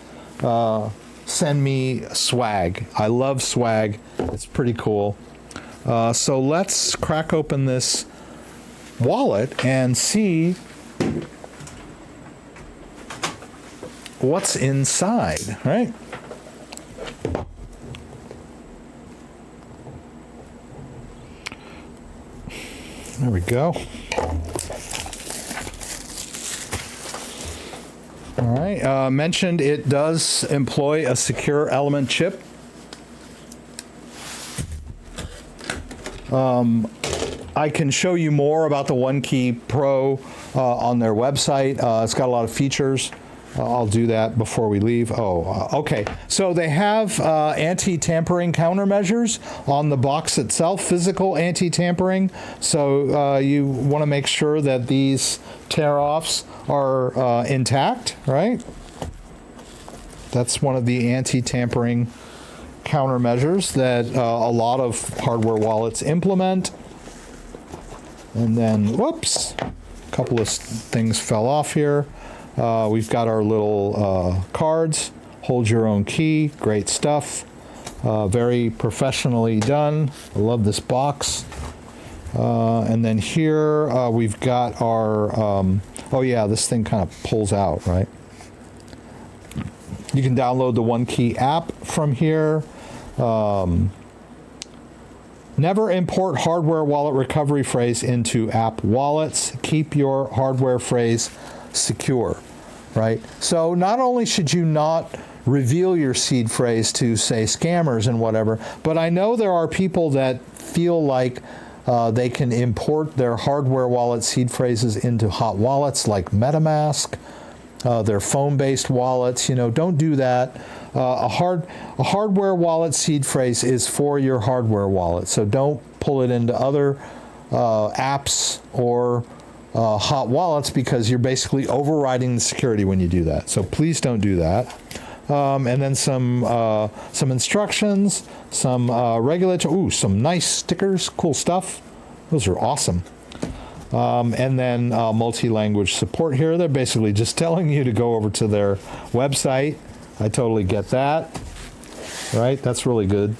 send me swag. I love swag. It's pretty cool. So let's crack open this wallet and see what's inside, right? There we go. All right, mentioned it does employ a secure element chip. I can show you more about the OneKey Pro on their website. It's got a lot of features. I'll do that before we leave. Okay. So they have anti-tampering countermeasures on the box itself, physical anti-tampering. So you want to make sure that these tear-offs are intact, right? That's one of the anti-tampering countermeasures that a lot of hardware wallets implement. And then, whoops, a couple of things fell off here. We've got our little cards, hold your own key, great stuff. Very professionally done. I love this box. And then here we've got our, this thing kind of pulls out, right? You can download the OneKey app from here. Never import hardware wallet recovery phrase into app wallets. Keep your hardware phrase secure, right? So not only should you not reveal your seed phrase to, say, scammers and whatever, but I know there are people that feel like they can import their hardware wallet seed phrases into hot wallets like MetaMask, their phone-based wallets. Don't do that. A hardware wallet seed phrase is for your hardware wallet, so don't pull it into other apps or hot wallets, because you're basically overriding the security when you do that. So please don't do that. And then some instructions, some regulatory, some nice stickers, cool stuff. Those are awesome. And then multi-language support here. They're basically just telling you to go over to their website. I totally get that. Right? That's really good.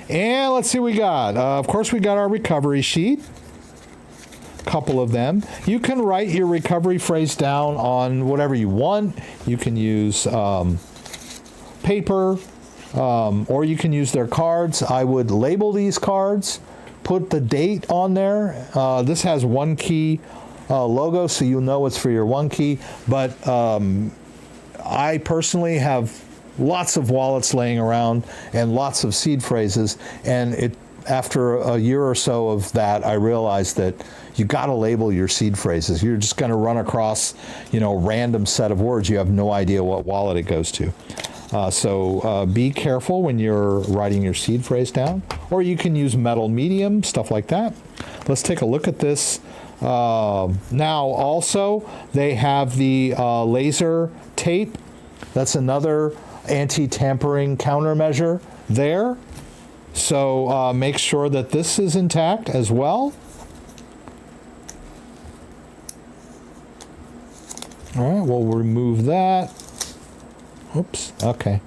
And let's see what we got. Of course, we got our recovery sheet. Couple of them. You can write your recovery phrase down on whatever you want. You can use paper, or you can use their cards. I would label these cards, put the date on there. This has OneKey logo, so you'll know it's for your OneKey. But I personally have lots of wallets laying around and lots of seed phrases, and after a year or so of that, I realized that you got to label your seed phrases. You're just going to run across, a random set of words. You have no idea what wallet it goes to. So be careful when you're writing your seed phrase down. Or you can use metal medium, stuff like that. let's take a look at this. Now also they have the laser tape. That's another anti-tampering countermeasure there. So make sure that this is intact as well. All right, we'll remove that. Oops, okay.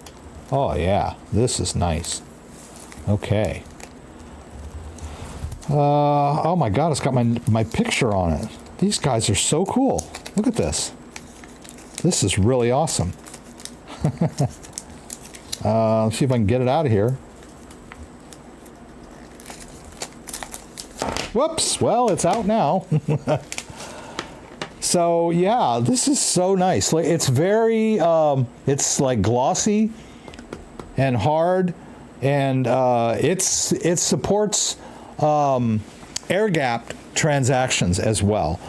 Oh yeah, this is nice. Okay. Oh my God, it's got my picture on it. These guys are so cool. Look at this. This is really awesome. Let's see if I can get it out of here. Whoops, well, it's out now. So yeah, this is so nice. It's very, it's like glossy and hard, and it supports air-gapped transactions as well.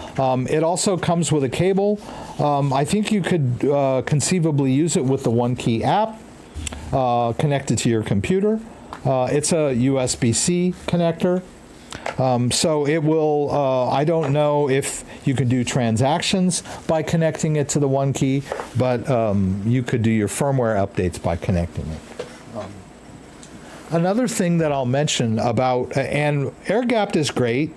It also comes with a cable. I think you could conceivably use it with the OneKey app connected to your computer. It's a USB-C connector. So it will, I don't know if you can do transactions by connecting it to the OneKey, but you could do your firmware updates by connecting it. Another thing that I'll mention about, and air-gapped is great,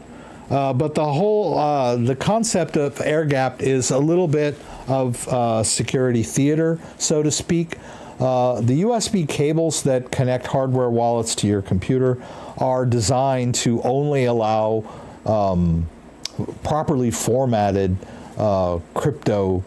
but the whole, the concept of air-gapped is a little bit of security theater, so to speak. The USB cables that connect hardware wallets to your computer are designed to only allow properly formatted crypto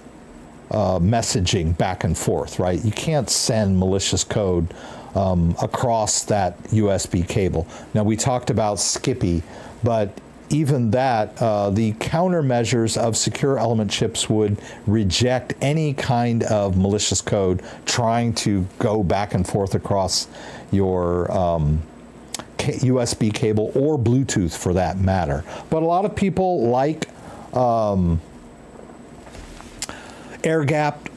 messaging back and forth, right? You can't send malicious code across that USB cable. Now, we talked about Skippy, but even that, the countermeasures of secure element chips would reject any kind of malicious code trying to go back and forth across your USB cable or Bluetooth for that matter. But a lot of people like air-gapped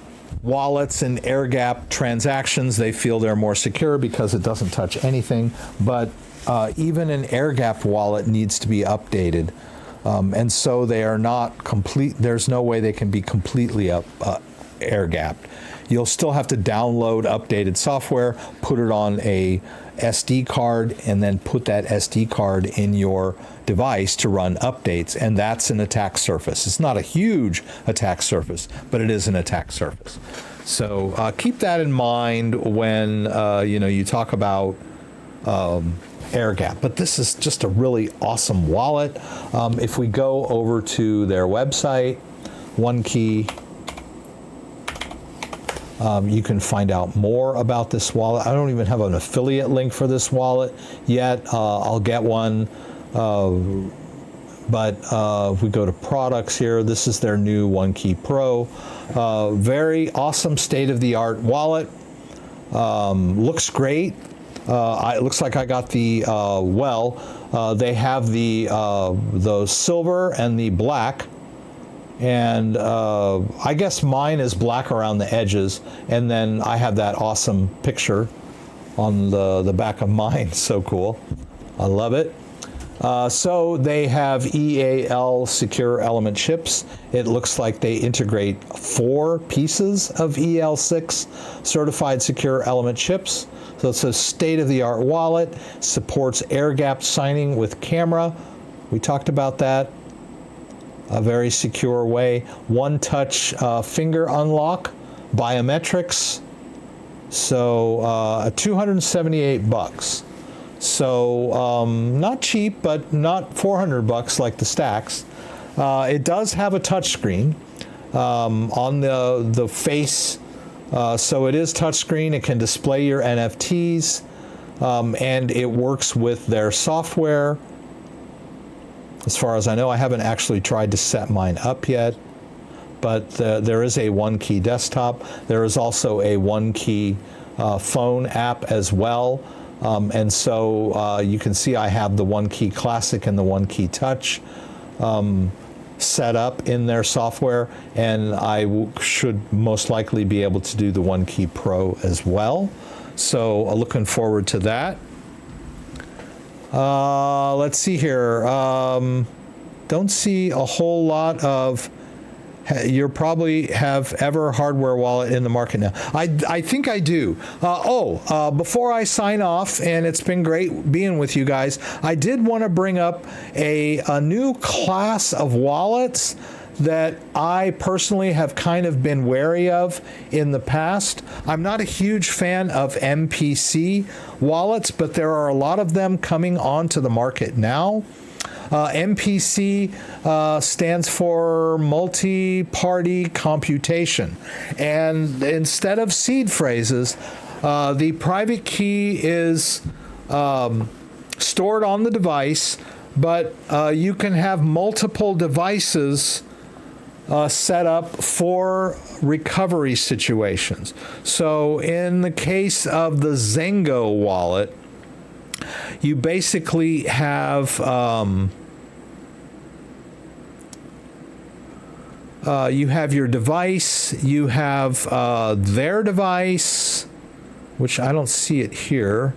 wallets and air-gapped transactions. They feel they're more secure because it doesn't touch anything. But even an air-gapped wallet needs to be updated. And so they are not complete. There's no way they can be completely air-gapped. You'll still have to download updated software, put it on a SD card, and then put that SD card in your device to run updates, and that's an attack surface. It's not a huge attack surface, but it is an attack surface. So keep that in mind when you talk about air-gap. But this is just a really awesome wallet. If we go over to their website, OneKey, you can find out more about this wallet. I don't even have an affiliate link for this wallet yet. I'll get one. But if we go to products here, this is their new OneKey Pro. Very awesome state-of-the-art wallet. Looks great. It looks like I got the, they have the silver and the black. And I guess mine is black around the edges, and then I have that awesome picture on the back of mine. So cool. I love it. So they have EAL secure element chips. It looks like they integrate 4 pieces of EL6 certified secure element chips. So it's a state-of-the-art wallet, supports air-gapped signing with camera. We talked about that. A very secure way. One-touch finger unlock, biometrics. So 278 bucks. So not cheap, but not 400 bucks like the Stax. It does have a touchscreen on the face, so it is touchscreen. It can display your NFTs, and it works with their software. As far as I know, I haven't actually tried to set mine up yet, but there is a OneKey desktop. There is also a OneKey phone app as well. And so you can see I have the OneKey Classic and the OneKey Touch set up in their software, and I should most likely be able to do the OneKey Pro as well. So looking forward to that. Let's see here. Don't see a whole lot of. You probably have ever hardware wallet in the market now. I think I do. Before I sign off, and it's been great being with you guys, I did want to bring up a new class of wallets that I personally have kind of been wary of in the past. I'm not a huge fan of MPC wallets, but there are a lot of them coming onto the market now. MPC stands for multi-party computation. And instead of seed phrases, the private key is stored on the device, but you can have multiple devices set up for recovery situations. So in the case of the Zengo wallet, you basically have your device, you have their device, which I don't see it here.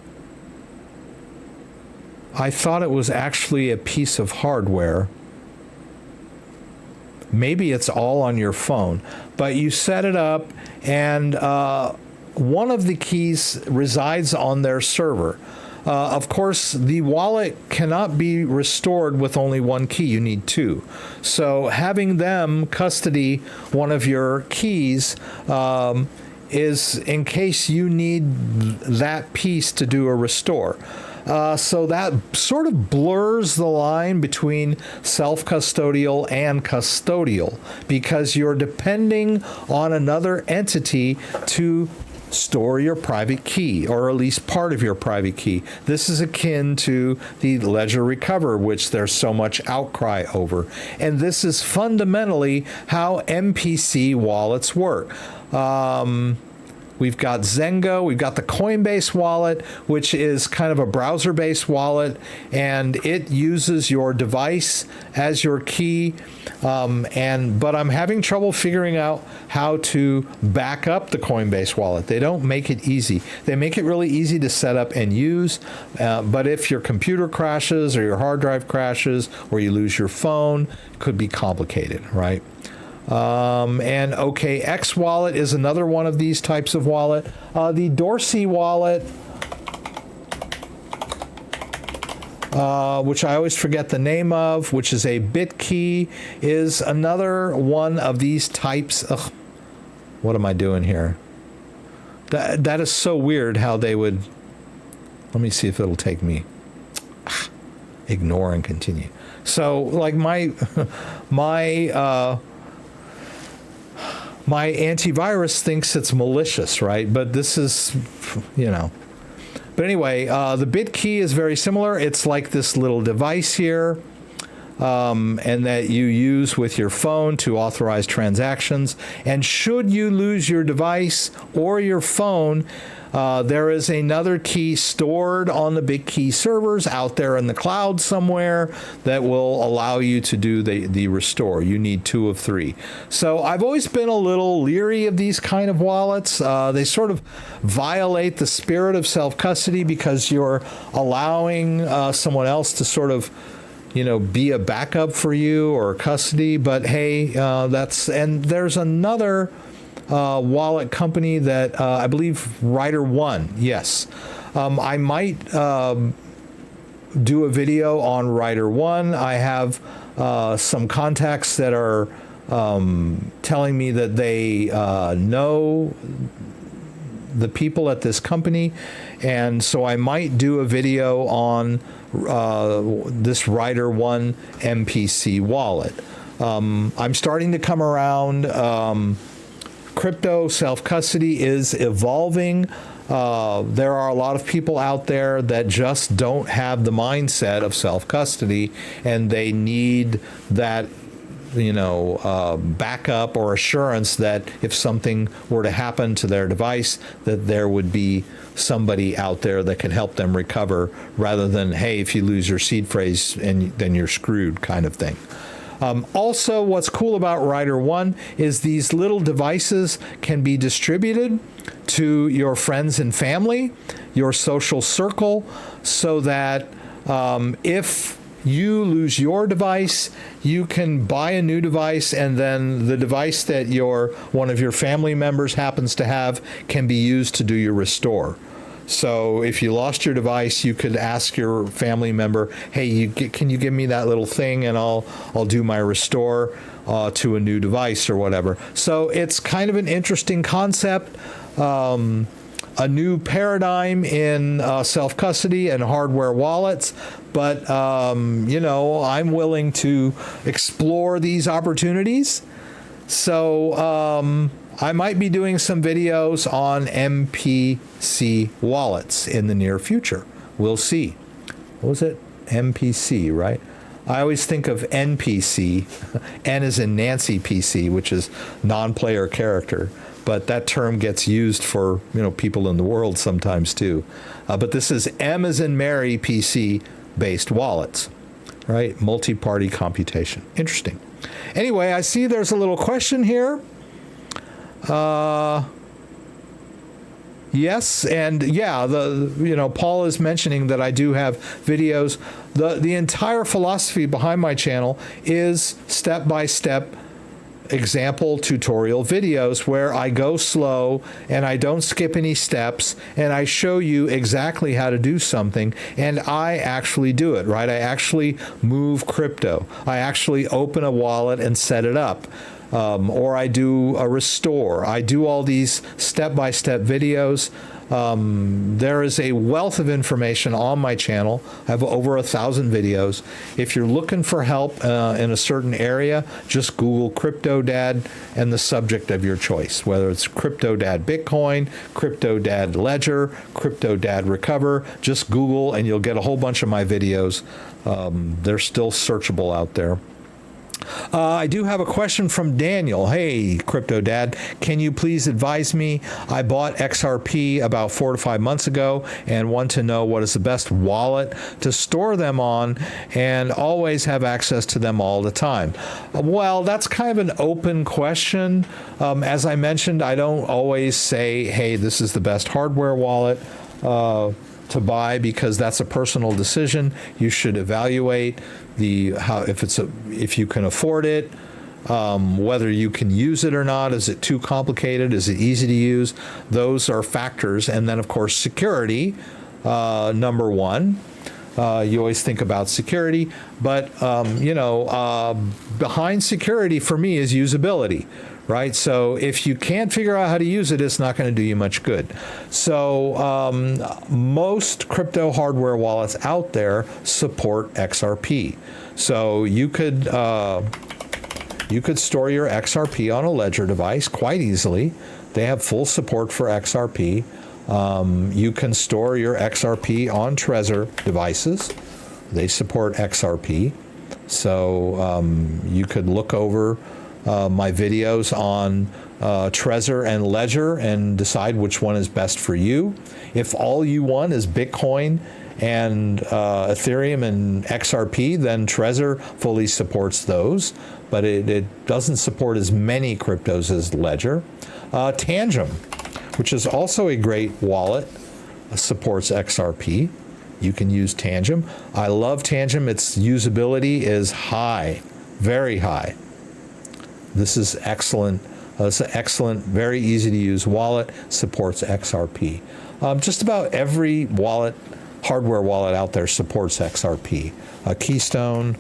I thought it was actually a piece of hardware. Maybe it's all on your phone, but you set it up, and one of the keys resides on their server. Of course, the wallet cannot be restored with only one key. You need two. So having them custody one of your keys is in case you need that piece to do a restore. So that sort of blurs the line between self-custodial and custodial, because you're depending on another entity to store your private key, or at least part of your private key. This is akin to the Ledger Recover, which there's so much outcry over. And this is fundamentally how MPC wallets work. We've got Zengo, we've got the Coinbase wallet, which is kind of a browser-based wallet, and it uses your device as your key. But I'm having trouble figuring out how to back up the Coinbase wallet. They don't make it easy. They make it really easy to set up and use, but if your computer crashes or your hard drive crashes or you lose your phone, it could be complicated, right? And OKX wallet is another one of these types of wallet. The Dorsey wallet, which I always forget the name of, which is a BitKey, is another one of these types. Ugh, what am I doing here? That is so weird how they would. Let me see if it'll take me. Ignore and continue. So, like my antivirus thinks it's malicious, right? But this is, But anyway, the BitKey is very similar. It's like this little device here, and that you use with your phone to authorize transactions. And should you lose your device or your phone, there is another key stored on the BitKey servers out there in the cloud somewhere that will allow you to do the restore. You need 2 of 3. So I've always been a little leery of these kind of wallets. They sort of violate the spirit of self-custody because you're allowing someone else to sort of be a backup for you or custody. But hey, and there's another wallet company that I believe Rider One. Yes, I might do a video on Rider One. I have some contacts that are telling me that they know the people at this company, and so I might do a video on this Rider One MPC wallet. I'm starting to come around. Crypto self-custody is evolving. There are a lot of people out there that just don't have the mindset of self-custody, and they need that backup or assurance that if something were to happen to their device, that there would be somebody out there that can help them recover, rather than, hey, if you lose your seed phrase and then you're screwed kind of thing. Also, what's cool about Rider One is these little devices can be distributed to your friends and family, your social circle, so that If you lose your device, you can buy a new device, and then the device that one of your family members happens to have can be used to do your restore. So if you lost your device, you could ask your family member, hey, can you give me that little thing, and I'll do my restore to a new device or whatever. So it's kind of an interesting concept. A new paradigm in self-custody and hardware wallets, but I'm willing to explore these opportunities. So I might be doing some videos on MPC wallets in the near future. We'll see. What was it? MPC, right? I always think of NPC, N as in Nancy PC, which is non-player character. But that term gets used for people in the world sometimes too. But this is M as in Mary PC based wallets, right? Multi-party computation. Interesting. Anyway, I see there's a little question here. Yes, and yeah, Paul is mentioning that I do have videos. The entire philosophy behind my channel is step-by-step example tutorial videos where I go slow and I don't skip any steps, and I show you exactly how to do something, and I actually do it, right? I actually move crypto. I actually open a wallet and set it up. Or I do a restore. I do all these step-by-step videos. There is a wealth of information on my channel. I have over 1,000 videos. If you're looking for help in a certain area, just Google CryptoDad and the subject of your choice, whether it's CryptoDad Bitcoin, CryptoDad Ledger, CryptoDad Recover. Just Google and you'll get a whole bunch of my videos. They're still searchable out there. I do have a question from Daniel. Hey, CryptoDad, can you please advise me? I bought XRP about 4 to 5 months ago and want to know what is the best wallet to store them on and always have access to them all the time. Well, that's kind of an open question. As I mentioned, I don't always say, hey, this is the best hardware wallet to buy, because that's a personal decision. You should evaluate if you can afford it, whether you can use it or not. Is it too complicated? Is it easy to use? Those are factors. And then, of course, security, number one. You always think about security, but behind security for me is usability, right? So if you can't figure out how to use it, it's not going to do you much good. So most crypto hardware wallets out there support XRP. So you could store your XRP on a Ledger device quite easily. They have full support for XRP. You can store your XRP on Trezor devices. They support XRP. So you could look over my videos on Trezor and Ledger and decide which one is best for you. If all you want is Bitcoin and Ethereum and XRP, then Trezor fully supports those, but it doesn't support as many cryptos as Ledger. Tangem, which is also a great wallet, supports XRP. You can use Tangem. I love Tangem. Its usability is high, very high. This is excellent. It's an excellent, very easy to use wallet, supports XRP. Just about every wallet, hardware wallet out there supports XRP. Keystone,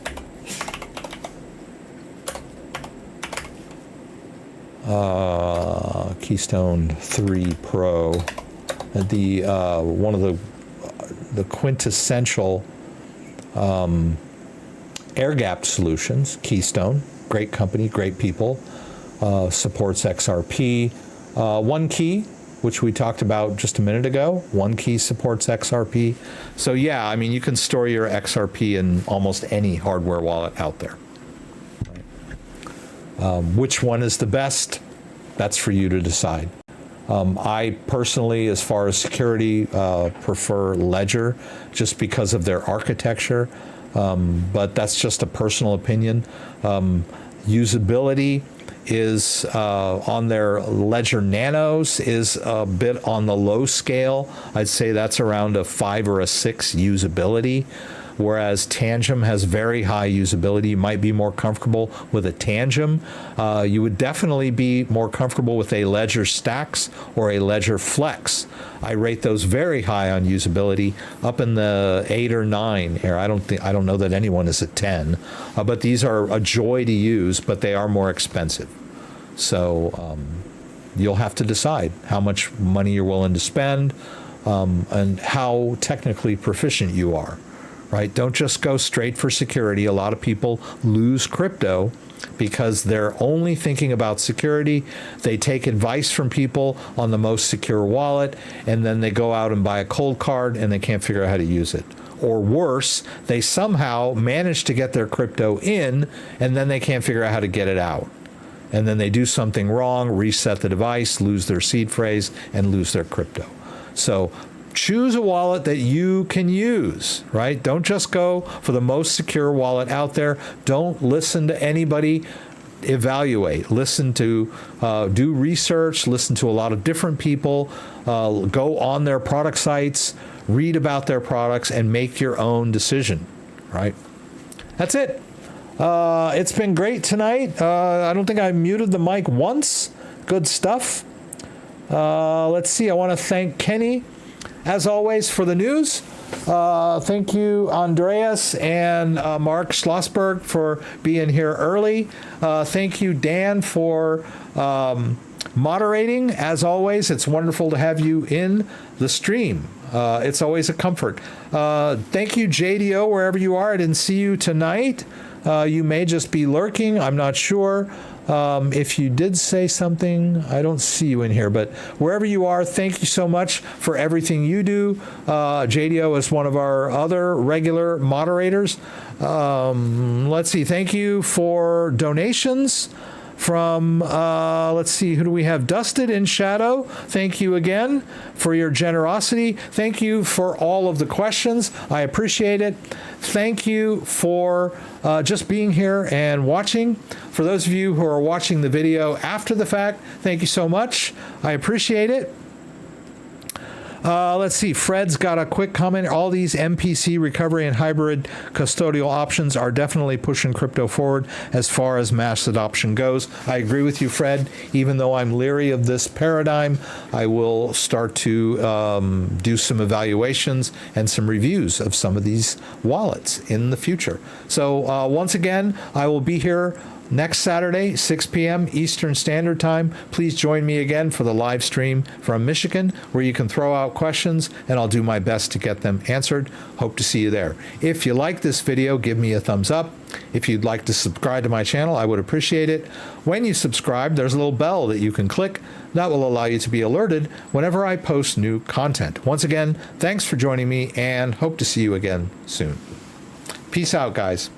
Keystone 3 Pro, one of the quintessential air-gapped solutions. Keystone, great company, great people, supports XRP. OneKey, which we talked about just a minute ago, OneKey supports XRP. So yeah, I mean, you can store your XRP in almost any hardware wallet out there. Which one is the best? That's for you to decide. I personally, as far as security, prefer Ledger just because of their architecture, but that's just a personal opinion. Usability is on their Ledger Nanos is a bit on the low scale. I'd say that's around a 5 or a 6 usability. whereas Tangem has very high usability. You might be more comfortable with a Tangem. You would definitely be more comfortable with a Ledger Stax or a Ledger Flex. I rate those very high on usability, up in the 8 or 9 here. I don't know that anyone is at 10, but these are a joy to use, but they are more expensive. So you'll have to decide how much money you're willing to spend and how technically proficient you are, right? Don't just go straight for security. A lot of people lose crypto because they're only thinking about security. They take advice from people on the most secure wallet, and then they go out and buy a cold card and they can't figure out how to use it. Or worse, they somehow manage to get their crypto in, and then they can't figure out how to get it out. And then they do something wrong, reset the device, lose their seed phrase, and lose their crypto. So choose a wallet that you can use, right? Don't just go for the most secure wallet out there. Don't listen to anybody. Evaluate. Listen to, do research, listen to a lot of different people, go on their product sites, read about their products, and make your own decision, right? That's it. It's been great tonight. I don't think I muted the mic once. Good stuff. Let's see. I want to thank Kenny, as always, for the news. Thank you, Andreas and Mark Schlossberg, for being here early. Thank you, Dan, for moderating. As always, it's wonderful to have you in the stream. It's always a comfort. Thank you, JDO, wherever you are. I didn't see you tonight. You may just be lurking. I'm not sure. If you did say something, I don't see you in here, but wherever you are, thank you so much for everything you do. JDO is one of our other regular moderators. Let's see. Thank you for donations from, let's see, who do we have? Dusted in Shadow. Thank you again for your generosity. Thank you for all of the questions. I appreciate it. Thank you for just being here and watching. For those of you who are watching the video after the fact, thank you so much. I appreciate it. Let's see. Fred's got a quick comment. All these MPC recovery and hybrid custodial options are definitely pushing crypto forward as far as mass adoption goes. I agree with you, Fred. Even though I'm leery of this paradigm, I will start to do some evaluations and some reviews of some of these wallets in the future. So once again, I will be here next Saturday, 6 p.m. Eastern Standard Time. Please join me again for the live stream from Michigan, where you can throw out questions, and I'll do my best to get them answered. Hope to see you there. If you like this video, give me a thumbs up. If you'd like to subscribe to my channel, I would appreciate it. When you subscribe, there's a little bell that you can click. That will allow you to be alerted whenever I post new content. Once again, thanks for joining me, and hope to see you again soon. Peace out, guys.